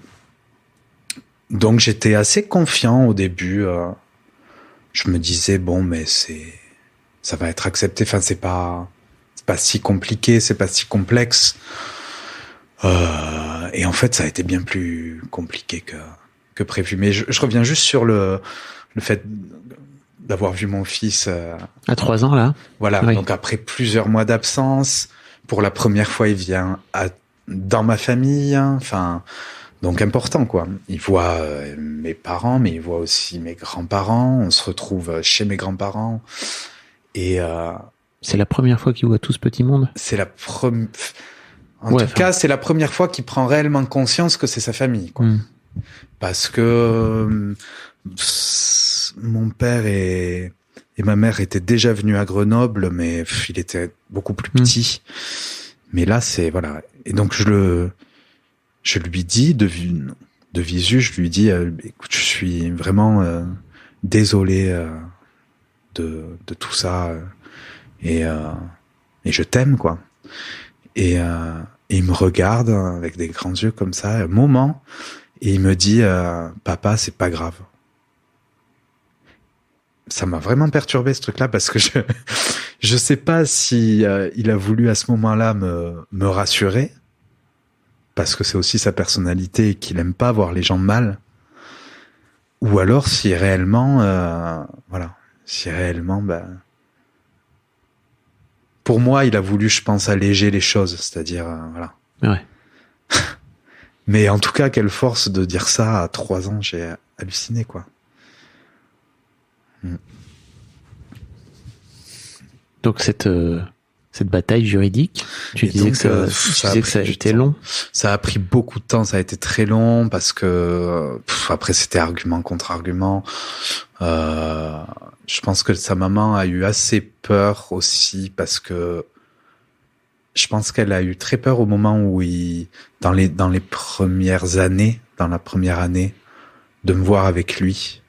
Donc, j'étais assez confiant au début. Je me disais bon, mais ça va être accepté. Enfin, c'est pas si compliqué, c'est pas si complexe. Et en fait, ça a été bien plus compliqué que prévu. Mais je reviens juste sur le fait d'avoir vu mon fils à 3 ans là. Voilà. Oui. Donc après plusieurs mois d'absence, pour la première fois, il vient dans ma famille. Enfin, donc important quoi. Il voit mes parents, mais il voit aussi mes grands-parents. On se retrouve chez mes grands-parents. Et c'est la première fois qu'il voit tout ce petit monde. C'est la première. En tout cas, c'est la première fois qu'il prend réellement conscience que c'est sa famille, quoi. Parce que mon père et ma mère étaient déjà venus à Grenoble, mais il était beaucoup plus petit. Mais là, c'est voilà. Et donc je lui dis de visu, je lui dis, écoute, je suis vraiment désolé de tout ça et je t'aime quoi. Et il me regarde avec des grands yeux comme ça, un moment, et il me dit papa, c'est pas grave. Ça m'a vraiment perturbé ce truc-là parce que je sais pas si il a voulu à ce moment-là me rassurer, parce que c'est aussi sa personnalité et qu'il aime pas voir les gens mal, ou alors si réellement pour moi, il a voulu, je pense, alléger les choses, c'est-à-dire, voilà. Ouais. Mais en tout cas, quelle force de dire ça à 3 ans, j'ai halluciné, quoi. Donc cette bataille juridique, tu disais que ça a été long. Ça a pris beaucoup de temps, ça a été très long parce que après c'était argument contre argument. Je pense que sa maman a eu assez peur aussi parce que je pense qu'elle a eu très peur au moment où dans les premières années, dans la première année, de me voir avec lui,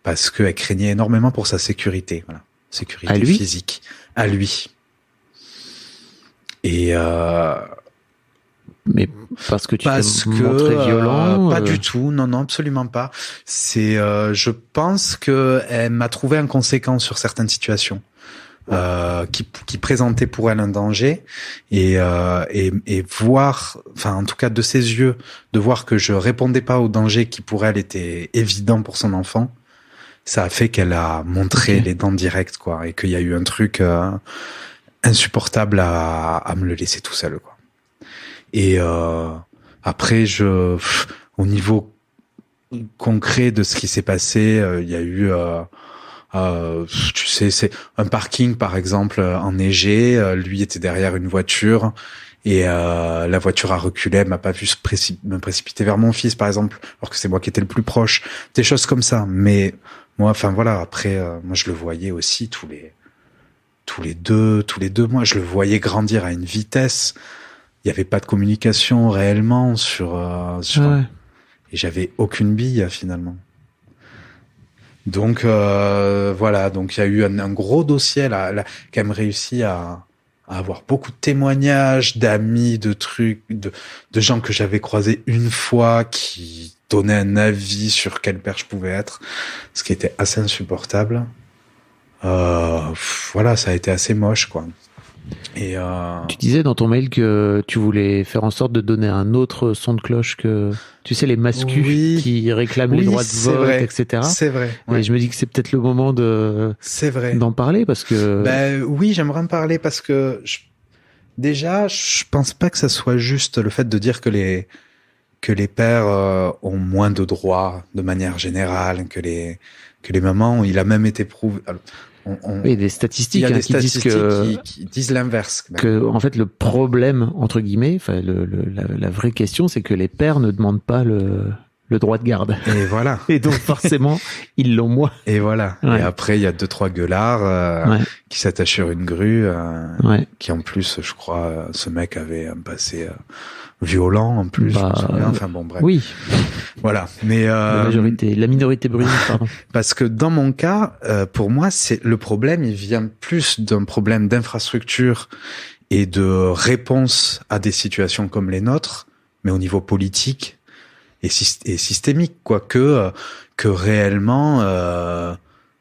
parce qu'elle craignait énormément pour sa sécurité, voilà, sécurité physique, à lui. Et mais parce que tu t'es montré violent, pas du tout, non, absolument pas. C'est, je pense que elle m'a trouvé inconséquent sur certaines situations. Qui présentait pour elle un danger et voir, enfin en tout cas de ses yeux, de voir que je répondais pas au danger qui pour elle était évident pour son enfant, ça a fait qu'elle a montré les dents directes quoi, et qu'il y a eu un truc insupportable à me le laisser tout seul quoi. Et après au niveau concret de ce qui s'est passé, il y a eu tu sais, c'est un parking par exemple enneigé, lui était derrière une voiture Et la voiture a reculé, elle m'a pas vu me précipiter vers mon fils, par exemple, alors que c'est moi qui étais le plus proche. Des choses comme ça. Mais moi, enfin voilà, après, moi je le voyais aussi tous les 2 mois, je le voyais grandir à une vitesse. Il y avait pas de communication réellement sur et j'avais aucune bille finalement. Donc voilà, donc il y a eu un gros dossier là, quand même réussi à avoir beaucoup de témoignages d'amis, de trucs, de gens que j'avais croisés une fois qui donnaient un avis sur quel père je pouvais être, ce qui était assez insupportable. Voilà, ça a été assez moche, quoi. Et tu disais dans ton mail que tu voulais faire en sorte de donner un autre son de cloche que, tu sais, les mascus qui réclament les droits de vote, vrai. etc. C'est vrai. Ouais. Et je me dis que c'est peut-être le moment d'en parler parce que. Oui, j'aimerais en parler parce que déjà, je pense pas que ça soit juste le fait de dire que les pères ont moins de droits de manière générale que les mamans. Il a même été prouvé. Oui, des statistiques, qui disent l'inverse. Que, en fait, le problème, entre guillemets, enfin, la vraie question, c'est que les pères ne demandent pas le droit de garde. Et voilà. Et donc, forcément, ils l'ont moins. Et voilà. Ouais. Et après, il y a 2-3 gueulards qui s'attachent sur une grue, qui en plus, je crois, ce mec avait un passé violent en plus. Je me souviens. Enfin bon, bref. Oui. Voilà. Mais la minorité brune, pardon. Parce que dans mon cas, pour moi, c'est le problème. Il vient plus d'un problème d'infrastructure et de réponse à des situations comme les nôtres, mais au niveau politique et systémique, quoi, que réellement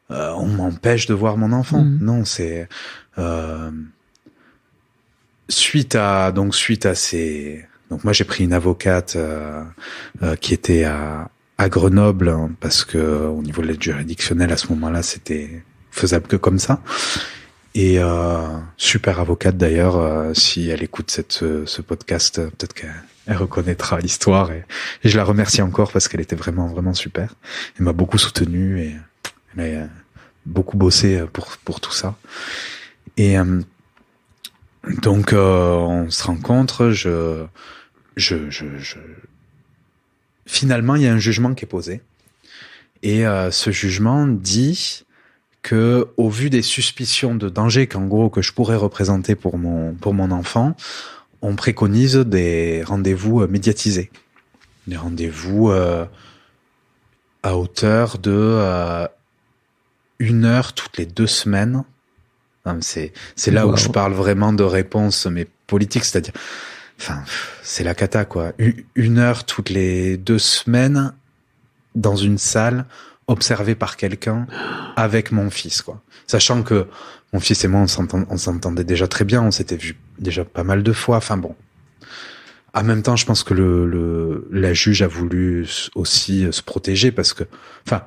on m'empêche de voir mon enfant. Non, c'est suite à ces. Donc moi j'ai pris une avocate qui était à Grenoble, hein, parce que au niveau de l'aide juridictionnelle à ce moment-là c'était faisable que comme ça. Et super avocate d'ailleurs, si elle écoute ce podcast, peut-être qu'elle reconnaîtra l'histoire et je la remercie encore parce qu'elle était vraiment vraiment super. Elle m'a beaucoup soutenu et elle a beaucoup bossé pour tout ça. Et donc on se rencontre, finalement il y a un jugement qui est posé et ce jugement dit que au vu des suspicions de danger qu'en gros que je pourrais représenter pour mon enfant, on préconise des rendez-vous médiatisés, des rendez-vous à hauteur de 1 heure toutes les 2 semaines. C'est là où je parle vraiment de réponse mais politique, c'est-à-dire enfin, c'est la cata, quoi. 1 heure toutes les 2 semaines dans une salle, observée par quelqu'un avec mon fils, quoi. Sachant que mon fils et moi, on s'entendait déjà très bien, on s'était vu déjà pas mal de fois. Enfin bon. En même temps, je pense que la juge a voulu aussi se protéger parce que, enfin,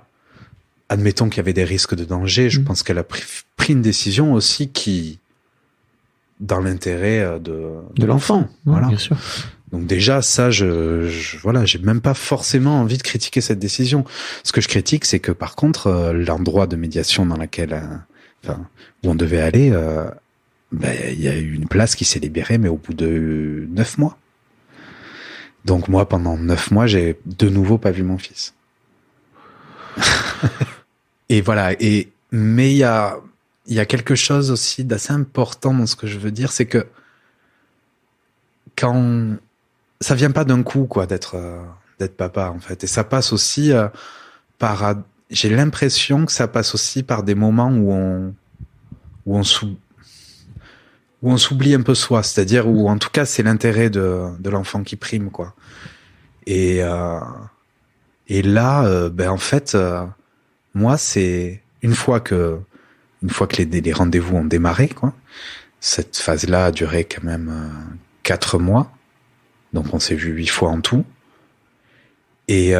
admettons qu'il y avait des risques de danger, je pense qu'elle a pris une décision aussi qui, dans l'intérêt de l'enfant. Voilà. Bien sûr. Donc déjà, ça, voilà, j'ai même pas forcément envie de critiquer cette décision. Ce que je critique, c'est que par contre, l'endroit de médiation dans laquelle, où on devait aller, il y a eu une place qui s'est libérée, mais au bout de 9 mois. Donc moi, pendant 9 mois, j'ai de nouveau pas vu mon fils. Et voilà. Mais il y a quelque chose aussi d'assez important dans ce que je veux dire, c'est que quand ça vient pas d'un coup, quoi, d'être papa, en fait, et ça passe aussi j'ai l'impression que ça passe aussi par des moments où on s'oublie un peu soi, c'est-à-dire où en tout cas c'est l'intérêt de l'enfant qui prime, quoi. Et là, en fait, moi, c'est une fois que les rendez-vous ont démarré, quoi. Cette phase-là a duré quand même 4 mois. Donc on s'est vu 8 fois en tout. Et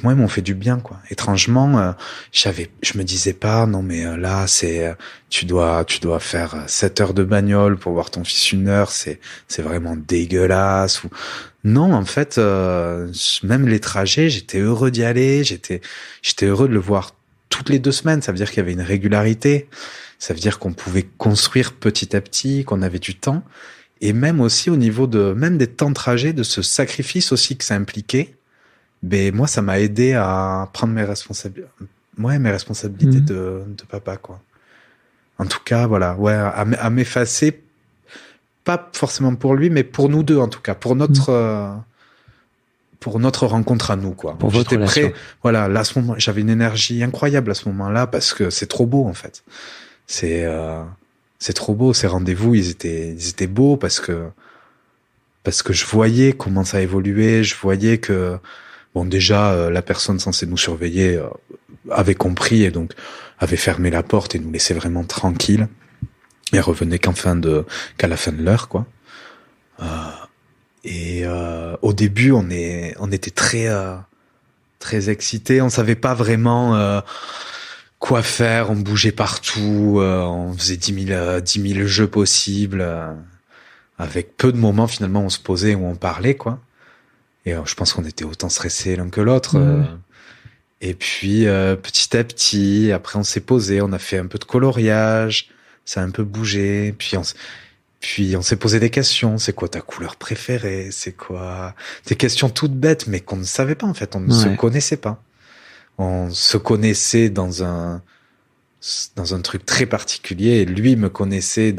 moi, ils m'ont fait du bien, quoi. Étrangement, je me disais pas, non mais là, tu dois faire 7 heures de bagnole pour voir ton fils 1 heure, c'est vraiment dégueulasse. Non, en fait, même les trajets, j'étais heureux d'y aller, j'étais heureux de le voir toutes les 2 semaines. Ça veut dire qu'il y avait une régularité. Ça veut dire qu'on pouvait construire petit à petit, qu'on avait du temps. Et même aussi au niveau même des temps de trajet, de ce sacrifice aussi que ça impliquait, ben, moi, ça m'a aidé à prendre mes responsabilités de papa, quoi. En tout cas, voilà, ouais, à m'effacer, pas forcément pour lui, mais pour nous deux, en tout cas, pour notre rencontre à nous, quoi. Pour votre relation. Prêt, voilà, là, à ce moment, j'avais une énergie incroyable à ce moment-là, parce que c'est trop beau, en fait. C'est trop beau, ces rendez-vous, ils étaient beaux, parce que je voyais comment ça évoluait, je voyais que, bon, déjà, la personne censée nous surveiller avait compris et donc avait fermé la porte et nous laissait vraiment tranquilles et revenait qu'à la fin de l'heure, quoi. Au début, on était très excités, on savait pas vraiment quoi faire, on bougeait partout, on faisait 10 000 jeux possibles, avec peu de moments finalement où on se posait, où on parlait, quoi. Et je pense qu'on était autant stressés l'un que l'autre. Et puis, petit à petit, après on s'est posé, on a fait un peu de coloriage, ça a un peu bougé, puis on s'est posé des questions. C'est quoi ta couleur préférée? C'est quoi? Des questions toutes bêtes, mais qu'on ne savait pas, en fait. On ne se connaissait pas. On se connaissait dans un truc très particulier, et lui me connaissait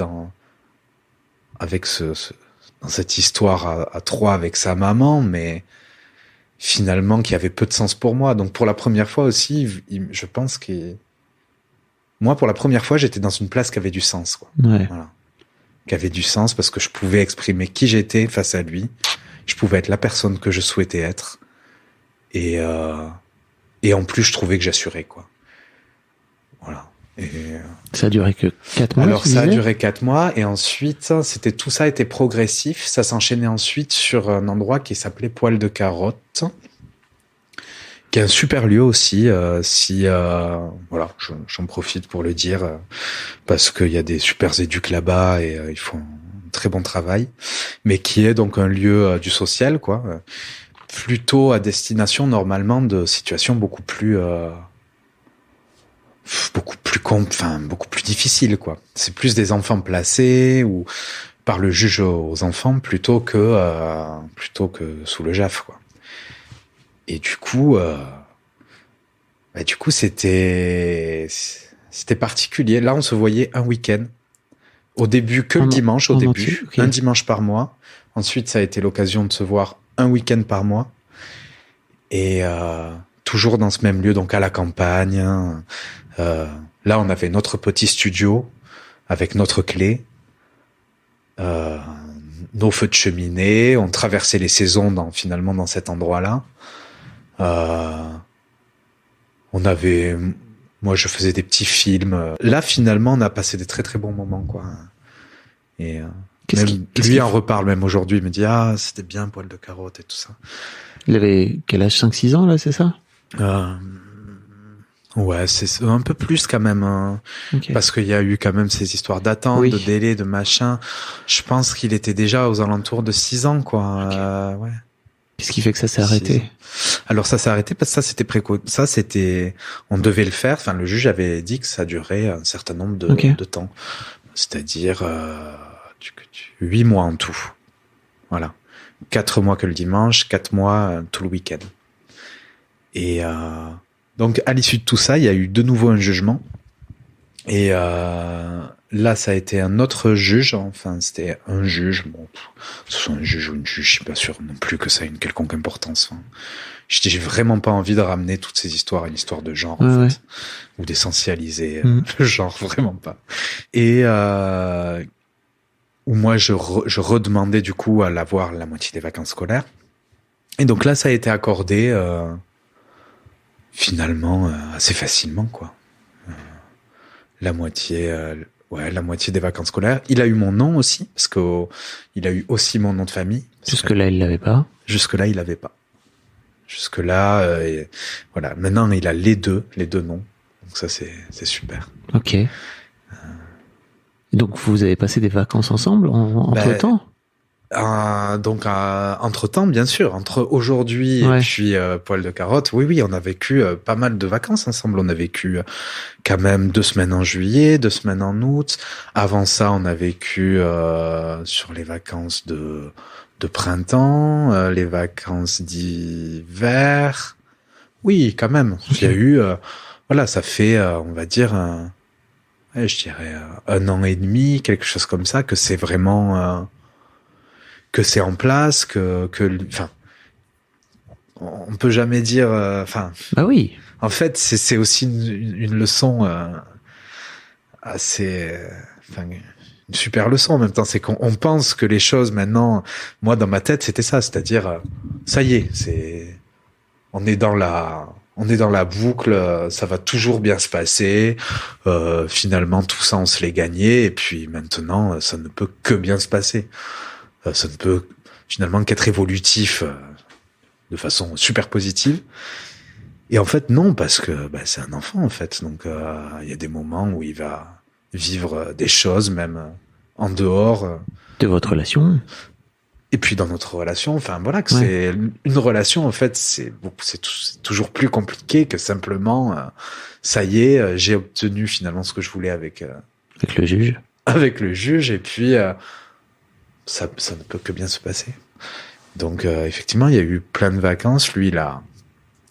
avec dans cette histoire à trois avec sa maman, mais finalement qui avait peu de sens pour moi. Donc pour la première fois aussi, je pense moi pour la première fois j'étais dans une place qui avait du sens, quoi. Ouais. Voilà. Qui avait du sens parce que je pouvais exprimer qui j'étais face à lui, je pouvais être la personne que je souhaitais être, et en plus je trouvais que j'assurais, quoi. Voilà. Et ça a duré que 4 mois. Alors ça a duré 4 mois, et ensuite tout ça était progressif. Ça s'enchaînait ensuite sur un endroit qui s'appelait Poil de Carotte, qui est un super lieu aussi. Voilà, j'en profite pour le dire parce qu'il y a des super éduques là-bas et ils font un très bon travail, mais qui est donc un lieu du social, quoi. Plutôt à destination normalement de situations beaucoup plus difficiles, quoi. C'est plus des enfants placés ou par le juge aux enfants plutôt que sous le JAF, quoi. Et du coup c'était particulier. Là, on se voyait un week-end. Au début, que le dimanche, okay. Un dimanche par mois. Ensuite, ça a été l'occasion de se voir un week-end par mois. Et toujours dans ce même lieu, donc à la campagne. Là, on avait notre petit studio avec notre clé, nos feux de cheminée. On traversait les saisons finalement dans cet endroit-là. Moi, je faisais des petits films. Là, finalement, on a passé des très très bons moments, quoi. Et lui en reparle même aujourd'hui. Il me dit c'était bien Poil de Carotte et tout ça. Il avait quel âge? 5-6 ans, là, c'est ça? Ouais, c'est un peu plus quand même, hein. Okay. Parce qu'il y a eu quand même ces histoires d'attente, de délai, de machin. Je pense qu'il était déjà aux alentours de 6 ans, quoi. Okay. Ouais. Qu'est-ce qui fait que ça s'est arrêté? Alors ça s'est arrêté parce que on devait le faire. Enfin, le juge avait dit que ça durait un certain nombre de temps, c'est-à-dire 8 mois en tout. Voilà, 4 mois que le dimanche, 4 mois tout le week-end. Et donc à l'issue de tout ça, il y a eu de nouveau un jugement. Et là, ça a été un autre juge. Enfin, c'était un juge. Bon, que ce soit un juge ou une juge, je suis pas sûr non plus que ça ait une quelconque importance. Enfin, j'ai vraiment pas envie de ramener toutes ces histoires à une histoire de genre, en fait, ou d'essentialiser le genre, vraiment pas. Et où moi, je redemandais du coup à l'avoir la moitié des vacances scolaires. Et donc là, ça a été accordé finalement assez facilement, quoi. La moitié des vacances scolaires. Il a eu mon nom aussi, parce que il a eu aussi mon nom de famille. Jusque-là, il l'avait pas. Jusque-là, il l'avait pas. Jusque-là, voilà. Maintenant, il a les deux noms. Donc ça, c'est super. Ok. Donc, vous avez passé des vacances ensemble entre temps? Donc, entre-temps, bien sûr, entre aujourd'hui et puis Poil de Carotte, oui, on a vécu pas mal de vacances ensemble. On a vécu quand même 2 semaines en juillet, 2 semaines en août. Avant ça, on a vécu sur les vacances de printemps, les vacances d'hiver. Oui, quand même. Il y a eu, voilà, ça fait, on va dire, je dirais 1 an et demi, quelque chose comme ça, que c'est vraiment... que c'est en place, enfin, on peut jamais dire, enfin. Bah oui. En fait, c'est aussi une leçon assez, enfin, une super leçon en même temps. C'est qu'on pense que les choses maintenant, moi dans ma tête, c'était ça, c'est-à-dire, ça y est, on est dans la boucle, ça va toujours bien se passer. Finalement, tout ça, on se l'est gagné, et puis maintenant, ça ne peut que bien se passer. Ça ne peut finalement qu'être évolutif de façon super positive. Et en fait, non, parce que c'est un enfant, en fait. Donc, il y a des moments où il va vivre des choses, même en dehors de votre relation. Et puis dans notre relation, enfin voilà, que c'est une relation, en fait, c'est toujours plus compliqué que simplement, ça y est, j'ai obtenu finalement ce que je voulais avec le juge. Avec le juge, et puis... ça ne peut que bien se passer. Donc, effectivement, il y a eu plein de vacances. Lui, il a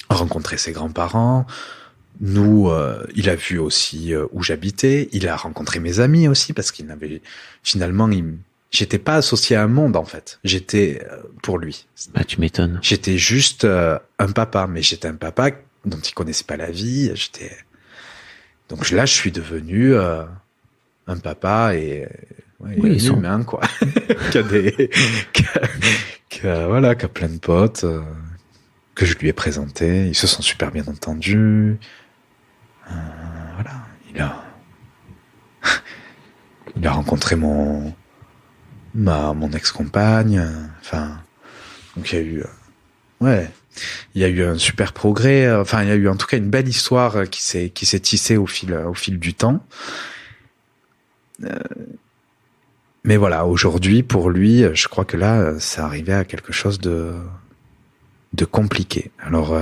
rencontré ses grands-parents. Nous, il a vu aussi où j'habitais. Il a rencontré mes amis aussi, parce qu'il n'avait... Finalement, j'étais pas associé à un monde, en fait. J'étais pour lui. Bah, tu m'étonnes. J'étais juste un papa, mais j'étais un papa dont il connaissait pas la vie. Donc là, je suis devenu un papa et... oui, un humain, quoi. qui a plein de potes, que je lui ai présenté. Ils se sont super bien entendus. Voilà. Il a rencontré mon ex-compagne. Enfin, donc il y a eu un super progrès. Enfin, il y a eu en tout cas une belle histoire qui s'est tissée au fil du temps. Mais voilà, aujourd'hui, pour lui, je crois que là, ça arrivait à quelque chose de compliqué. Alors,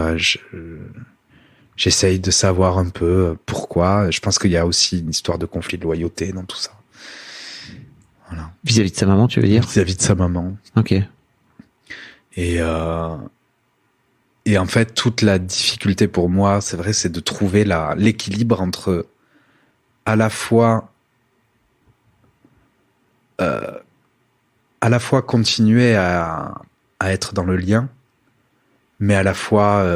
j'essaye de savoir un peu pourquoi. Je pense qu'il y a aussi une histoire de conflit de loyauté dans tout ça. Voilà. Vis-à-vis de sa maman, tu veux dire ? Vis-à-vis de sa maman. Ok. Et en fait, toute la difficulté pour moi, c'est vrai, c'est de trouver l'équilibre entre à la fois continuer à être dans le lien, mais à la fois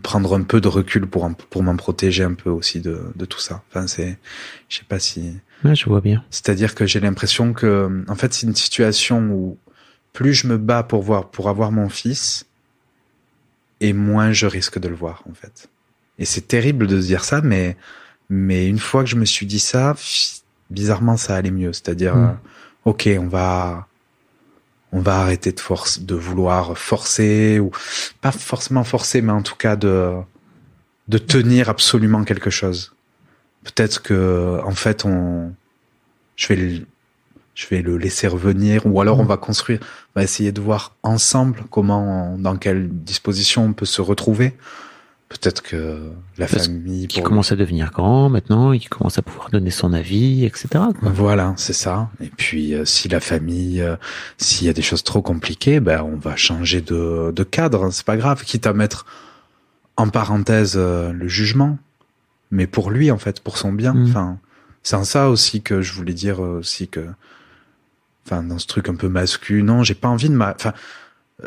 prendre un peu de recul pour m'en protéger un peu aussi de tout ça. Enfin, je sais pas si... Ouais, je vois bien. C'est-à-dire que j'ai l'impression que, en fait, c'est une situation où plus je me bats pour avoir mon fils, et moins je risque de le voir, en fait. Et c'est terrible de se dire ça, mais une fois que je me suis dit ça, bizarrement, ça allait mieux. C'est-à-dire, ok, on va arrêter de vouloir forcer, ou pas forcément forcer, mais en tout cas de tenir absolument quelque chose. Peut-être que, en fait, je vais le laisser revenir, ou alors on va essayer de voir ensemble dans quelle disposition on peut se retrouver. Peut-être que la famille... Qui commence à devenir grand maintenant, il commence à pouvoir donner son avis, etc. quoi. Voilà, c'est ça. Et puis, si la famille, s'il y a des choses trop compliquées, on va changer de cadre. C'est pas grave, quitte à mettre en parenthèse le jugement. Mais pour lui, en fait, pour son bien. Enfin, c'est en ça aussi que je voulais dire aussi que... Enfin, dans ce truc un peu masculin, non, j'ai pas envie de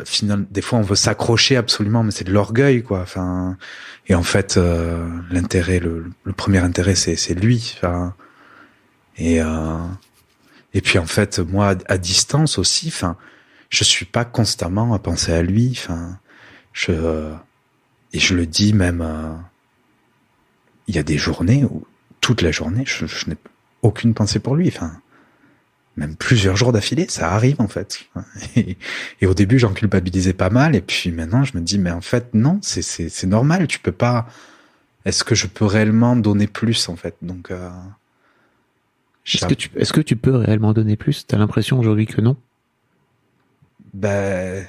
finalement, des fois, on veut s'accrocher absolument, mais c'est de l'orgueil, quoi. Enfin, et en fait, l'intérêt, le premier intérêt, c'est lui. Enfin, et puis en fait, moi, à distance aussi, enfin, je suis pas constamment à penser à lui. Enfin, et je le dis même. Il y a des journées où toute la journée, je n'ai aucune pensée pour lui. Enfin. Même plusieurs jours d'affilée, ça arrive en fait. Et au début, j'en culpabilisais pas mal, et puis maintenant, je me dis, mais en fait, non, c'est normal, tu peux pas... Est-ce que je peux réellement donner plus, en fait? Donc, est-ce que tu peux réellement donner plus? T'as l'impression aujourd'hui que non? Ben,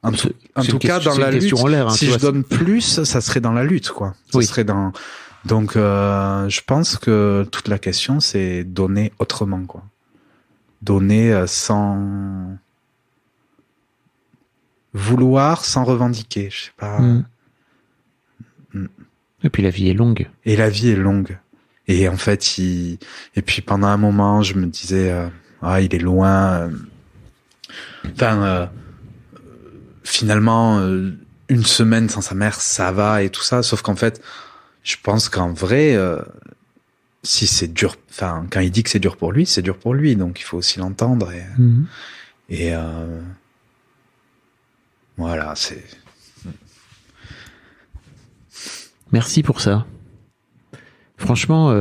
en C'est tout une cas, question- dans c'est la une lutte, question en l'air, hein, si tu je vois, donne plus, ça serait dans la lutte, quoi. Ça Oui. serait dans. Donc, je pense que toute la question, c'est donner autrement, quoi. Donner sans vouloir, sans revendiquer. Je sais pas. Mm. Et puis la vie est longue. Et la vie est longue. Et en fait, et puis pendant un moment, je me disais, il est loin. Enfin, finalement, une semaine sans sa mère, ça va et tout ça. Sauf qu'en fait, je pense qu'en vrai, si c'est dur, enfin, quand il dit que c'est dur pour lui, c'est dur pour lui. Donc, il faut aussi l'entendre. Et voilà, c'est. Merci pour ça. Franchement,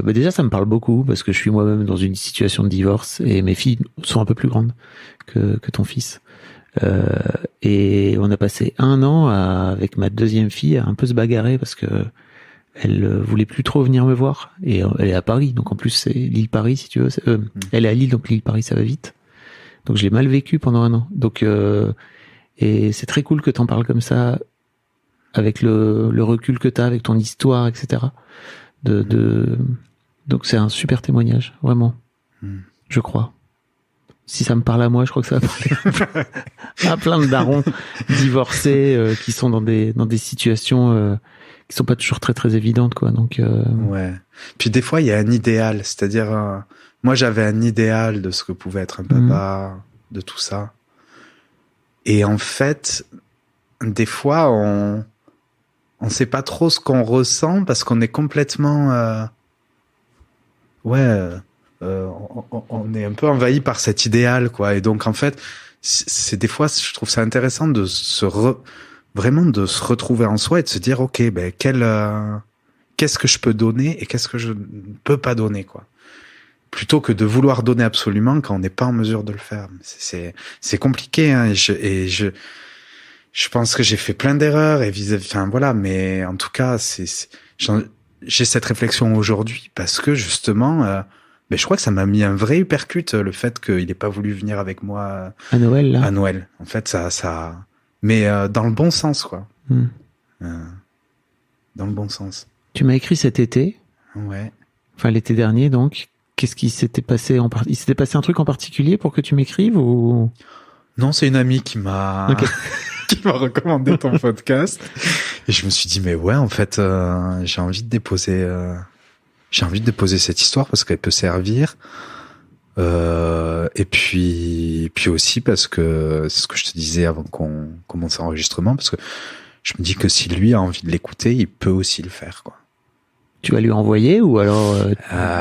déjà ça me parle beaucoup parce que je suis moi-même dans une situation de divorce et mes filles sont un peu plus grandes que ton fils. Et on a passé 1 an avec ma deuxième fille à un peu se bagarrer parce que elle voulait plus trop venir me voir et elle est à Paris, donc en plus c'est l'île Paris si tu veux. Elle est à Lille, donc l'île Paris ça va vite. Donc je l'ai mal vécu pendant 1 an. Donc et c'est très cool que t'en parles comme ça, avec le recul que t'as, avec ton histoire, etc. Donc c'est un super témoignage, vraiment. Je crois. Si ça me parle à moi, je crois que ça va parler à plein de darons divorcés qui sont dans des situations qui sont pas toujours très très évidentes, quoi. Donc ouais. Puis des fois, il y a un idéal, c'est-à-dire moi j'avais un idéal de ce que pouvait être un papa, de tout ça. Et en fait, des fois, on sait pas trop ce qu'on ressent parce qu'on est complètement, on est un peu envahi par cet idéal, quoi. Et donc, en fait, c'est des fois, je trouve ça intéressant de vraiment de se retrouver en soi et de se dire, ok, ben, qu'est-ce que je peux donner et qu'est-ce que je ne peux pas donner, quoi. Plutôt que de vouloir donner absolument quand on n'est pas en mesure de le faire. C'est compliqué, hein, je pense que j'ai fait plein d'erreurs enfin voilà, mais en tout cas, j'ai cette réflexion aujourd'hui parce que justement, je crois que ça m'a mis un vrai uppercut le fait qu'il n'ait pas voulu venir avec moi à Noël, là. À Noël, en fait, ça, mais dans le bon sens, quoi. Dans le bon sens. Tu m'as écrit cet été. Ouais. Enfin l'été dernier, donc. Qu'est-ce qui s'était passé il s'était passé un truc en particulier pour que tu m'écrives ou? Non, c'est une amie qui m'a qui m'a recommandé ton podcast et je me suis dit mais ouais, en fait j'ai envie de déposer cette histoire parce qu'elle peut servir et puis aussi parce que c'est ce que je te disais avant qu'on commence l'enregistrement, parce que je me dis que si lui a envie de l'écouter, il peut aussi le faire, quoi. Tu vas lui envoyer ou alors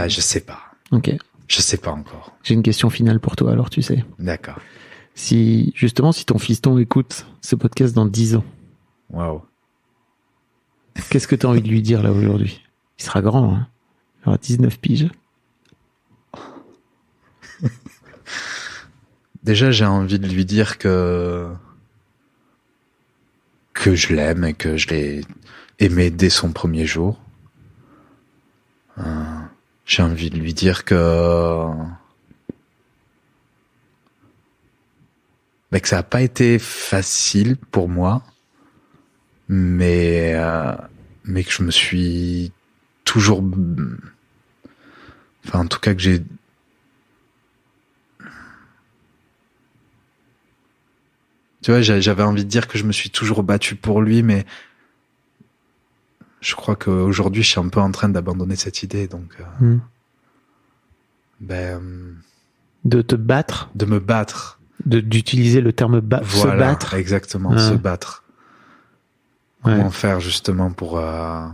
je sais pas. Ok. Je sais pas encore. J'ai une question finale pour toi, alors tu sais. D'accord. Si ton fiston écoute ce podcast dans 10 ans. Waouh. Qu'est-ce que tu as envie de lui dire là aujourd'hui? Il sera grand, hein. Il aura 19 piges. Déjà, j'ai envie de lui dire que je l'aime et que je l'ai aimé dès son premier jour. J'ai envie de lui dire que ça n'a pas été facile pour moi, mais que je me suis toujours, enfin en tout cas que j'ai, tu vois, j'avais envie de dire que je me suis toujours battu pour lui, mais je crois qu'aujourd'hui, je suis un peu en train d'abandonner cette idée, donc. De te battre. De me battre. D'utiliser le terme voilà, se battre. Exactement, se battre. Comment faire justement pour. Ouais.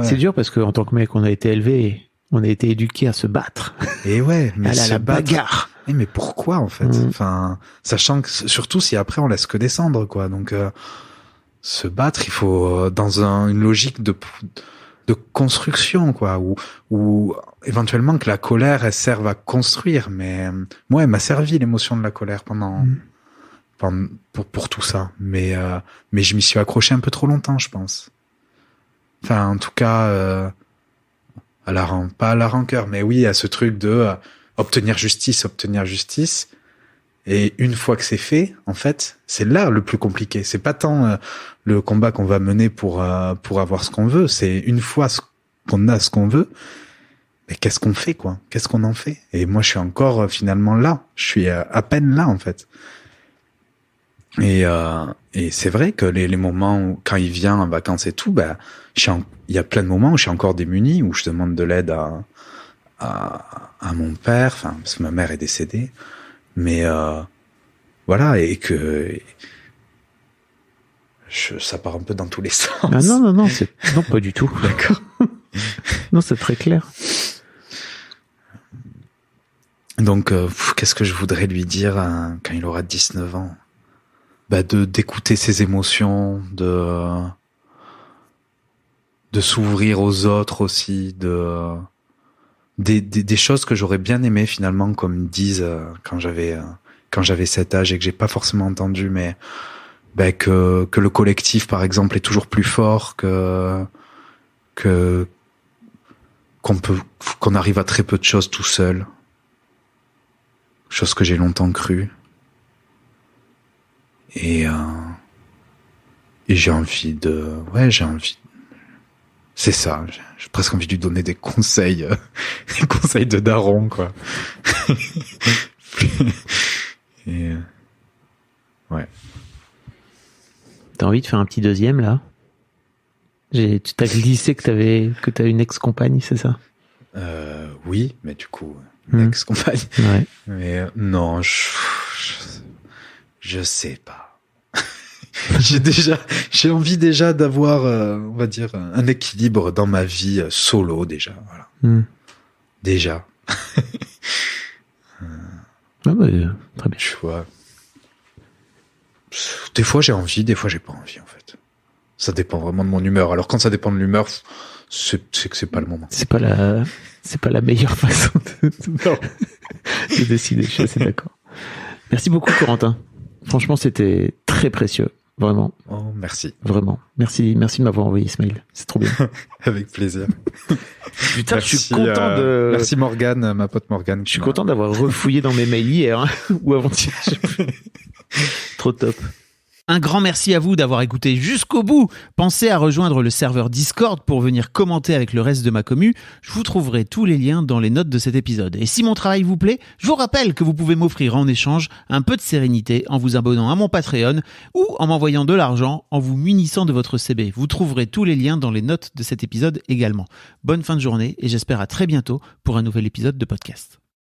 C'est dur parce qu'en tant que mec, on a été élevé, on a été éduqué à se battre. Et ouais, mais à la bagarre. Mais pourquoi en fait? Enfin, sachant que surtout si après on laisse que descendre, quoi. Donc. Se battre, il faut dans une logique de construction, quoi, ou éventuellement que la colère elle serve à construire. Mais moi, elle m'a servi l'émotion de la colère pendant pour tout ça. Mais je m'y suis accroché un peu trop longtemps, je pense. Enfin, en tout cas, pas à la rancœur, mais oui, à ce truc de obtenir justice. Et une fois que c'est fait, en fait, c'est là le plus compliqué. C'est pas tant le combat qu'on va mener pour avoir ce qu'on veut. C'est une fois qu'on a ce qu'on veut, mais qu'est-ce qu'on fait, quoi? Qu'est-ce qu'on en fait? Et moi, je suis encore finalement là. Je suis à peine là, en fait. Et c'est vrai que les moments où, quand il vient en vacances et tout, bah, il y a plein de moments où je suis encore démuni, où je demande de l'aide à mon père, enfin, parce que ma mère est décédée. Mais voilà, et que ça part un peu dans tous les sens. Ah non, non, pas du tout. D'accord. Non, c'est très clair. Donc, qu'est-ce que je voudrais lui dire quand il aura 19 ans? Bah, d'écouter ses émotions, de s'ouvrir aux autres aussi, des choses que j'aurais bien aimé finalement, comme ils disent quand j'avais cet âge et que j'ai pas forcément entendu, mais que le collectif par exemple est toujours plus fort, qu'on arrive à très peu de choses tout seul, chose que j'ai longtemps cru, et j'ai envie c'est ça, j'ai presque envie de lui donner des conseils, des conseils de daron, quoi. Et ouais. T'as envie de faire un petit deuxième, là? Tu t'as glissé que t'as une ex-compagne, c'est ça? Oui, mais du coup, une ex-compagne. Ouais. Mais non, je sais pas. J'ai envie déjà d'avoir, on va dire, un équilibre dans ma vie solo déjà. Voilà. Déjà. Ah bah, très bien. Tu vois. Des fois j'ai envie, des fois j'ai pas envie en fait. Ça dépend vraiment de mon humeur. Alors quand ça dépend de l'humeur, c'est que c'est pas le moment. C'est pas la meilleure façon de décider. Je suis assez d'accord. Merci beaucoup, Corentin. Franchement, c'était très précieux. Vraiment. Oh, merci. Vraiment. Merci de m'avoir envoyé ce mail. C'est trop bien. Avec plaisir. Putain, je suis content de... Merci Morgane, ma pote Morgane. Je suis content d'avoir refouillé dans mes mails hier, hein, ou avant-hier. Trop top. Un grand merci à vous d'avoir écouté jusqu'au bout. Pensez à rejoindre le serveur Discord pour venir commenter avec le reste de ma commu. Je vous trouverai tous les liens dans les notes de cet épisode. Et si mon travail vous plaît, je vous rappelle que vous pouvez m'offrir en échange un peu de sérénité en vous abonnant à mon Patreon ou en m'envoyant de l'argent en vous munissant de votre CB. Vous trouverez tous les liens dans les notes de cet épisode également. Bonne fin de journée et j'espère à très bientôt pour un nouvel épisode de podcast.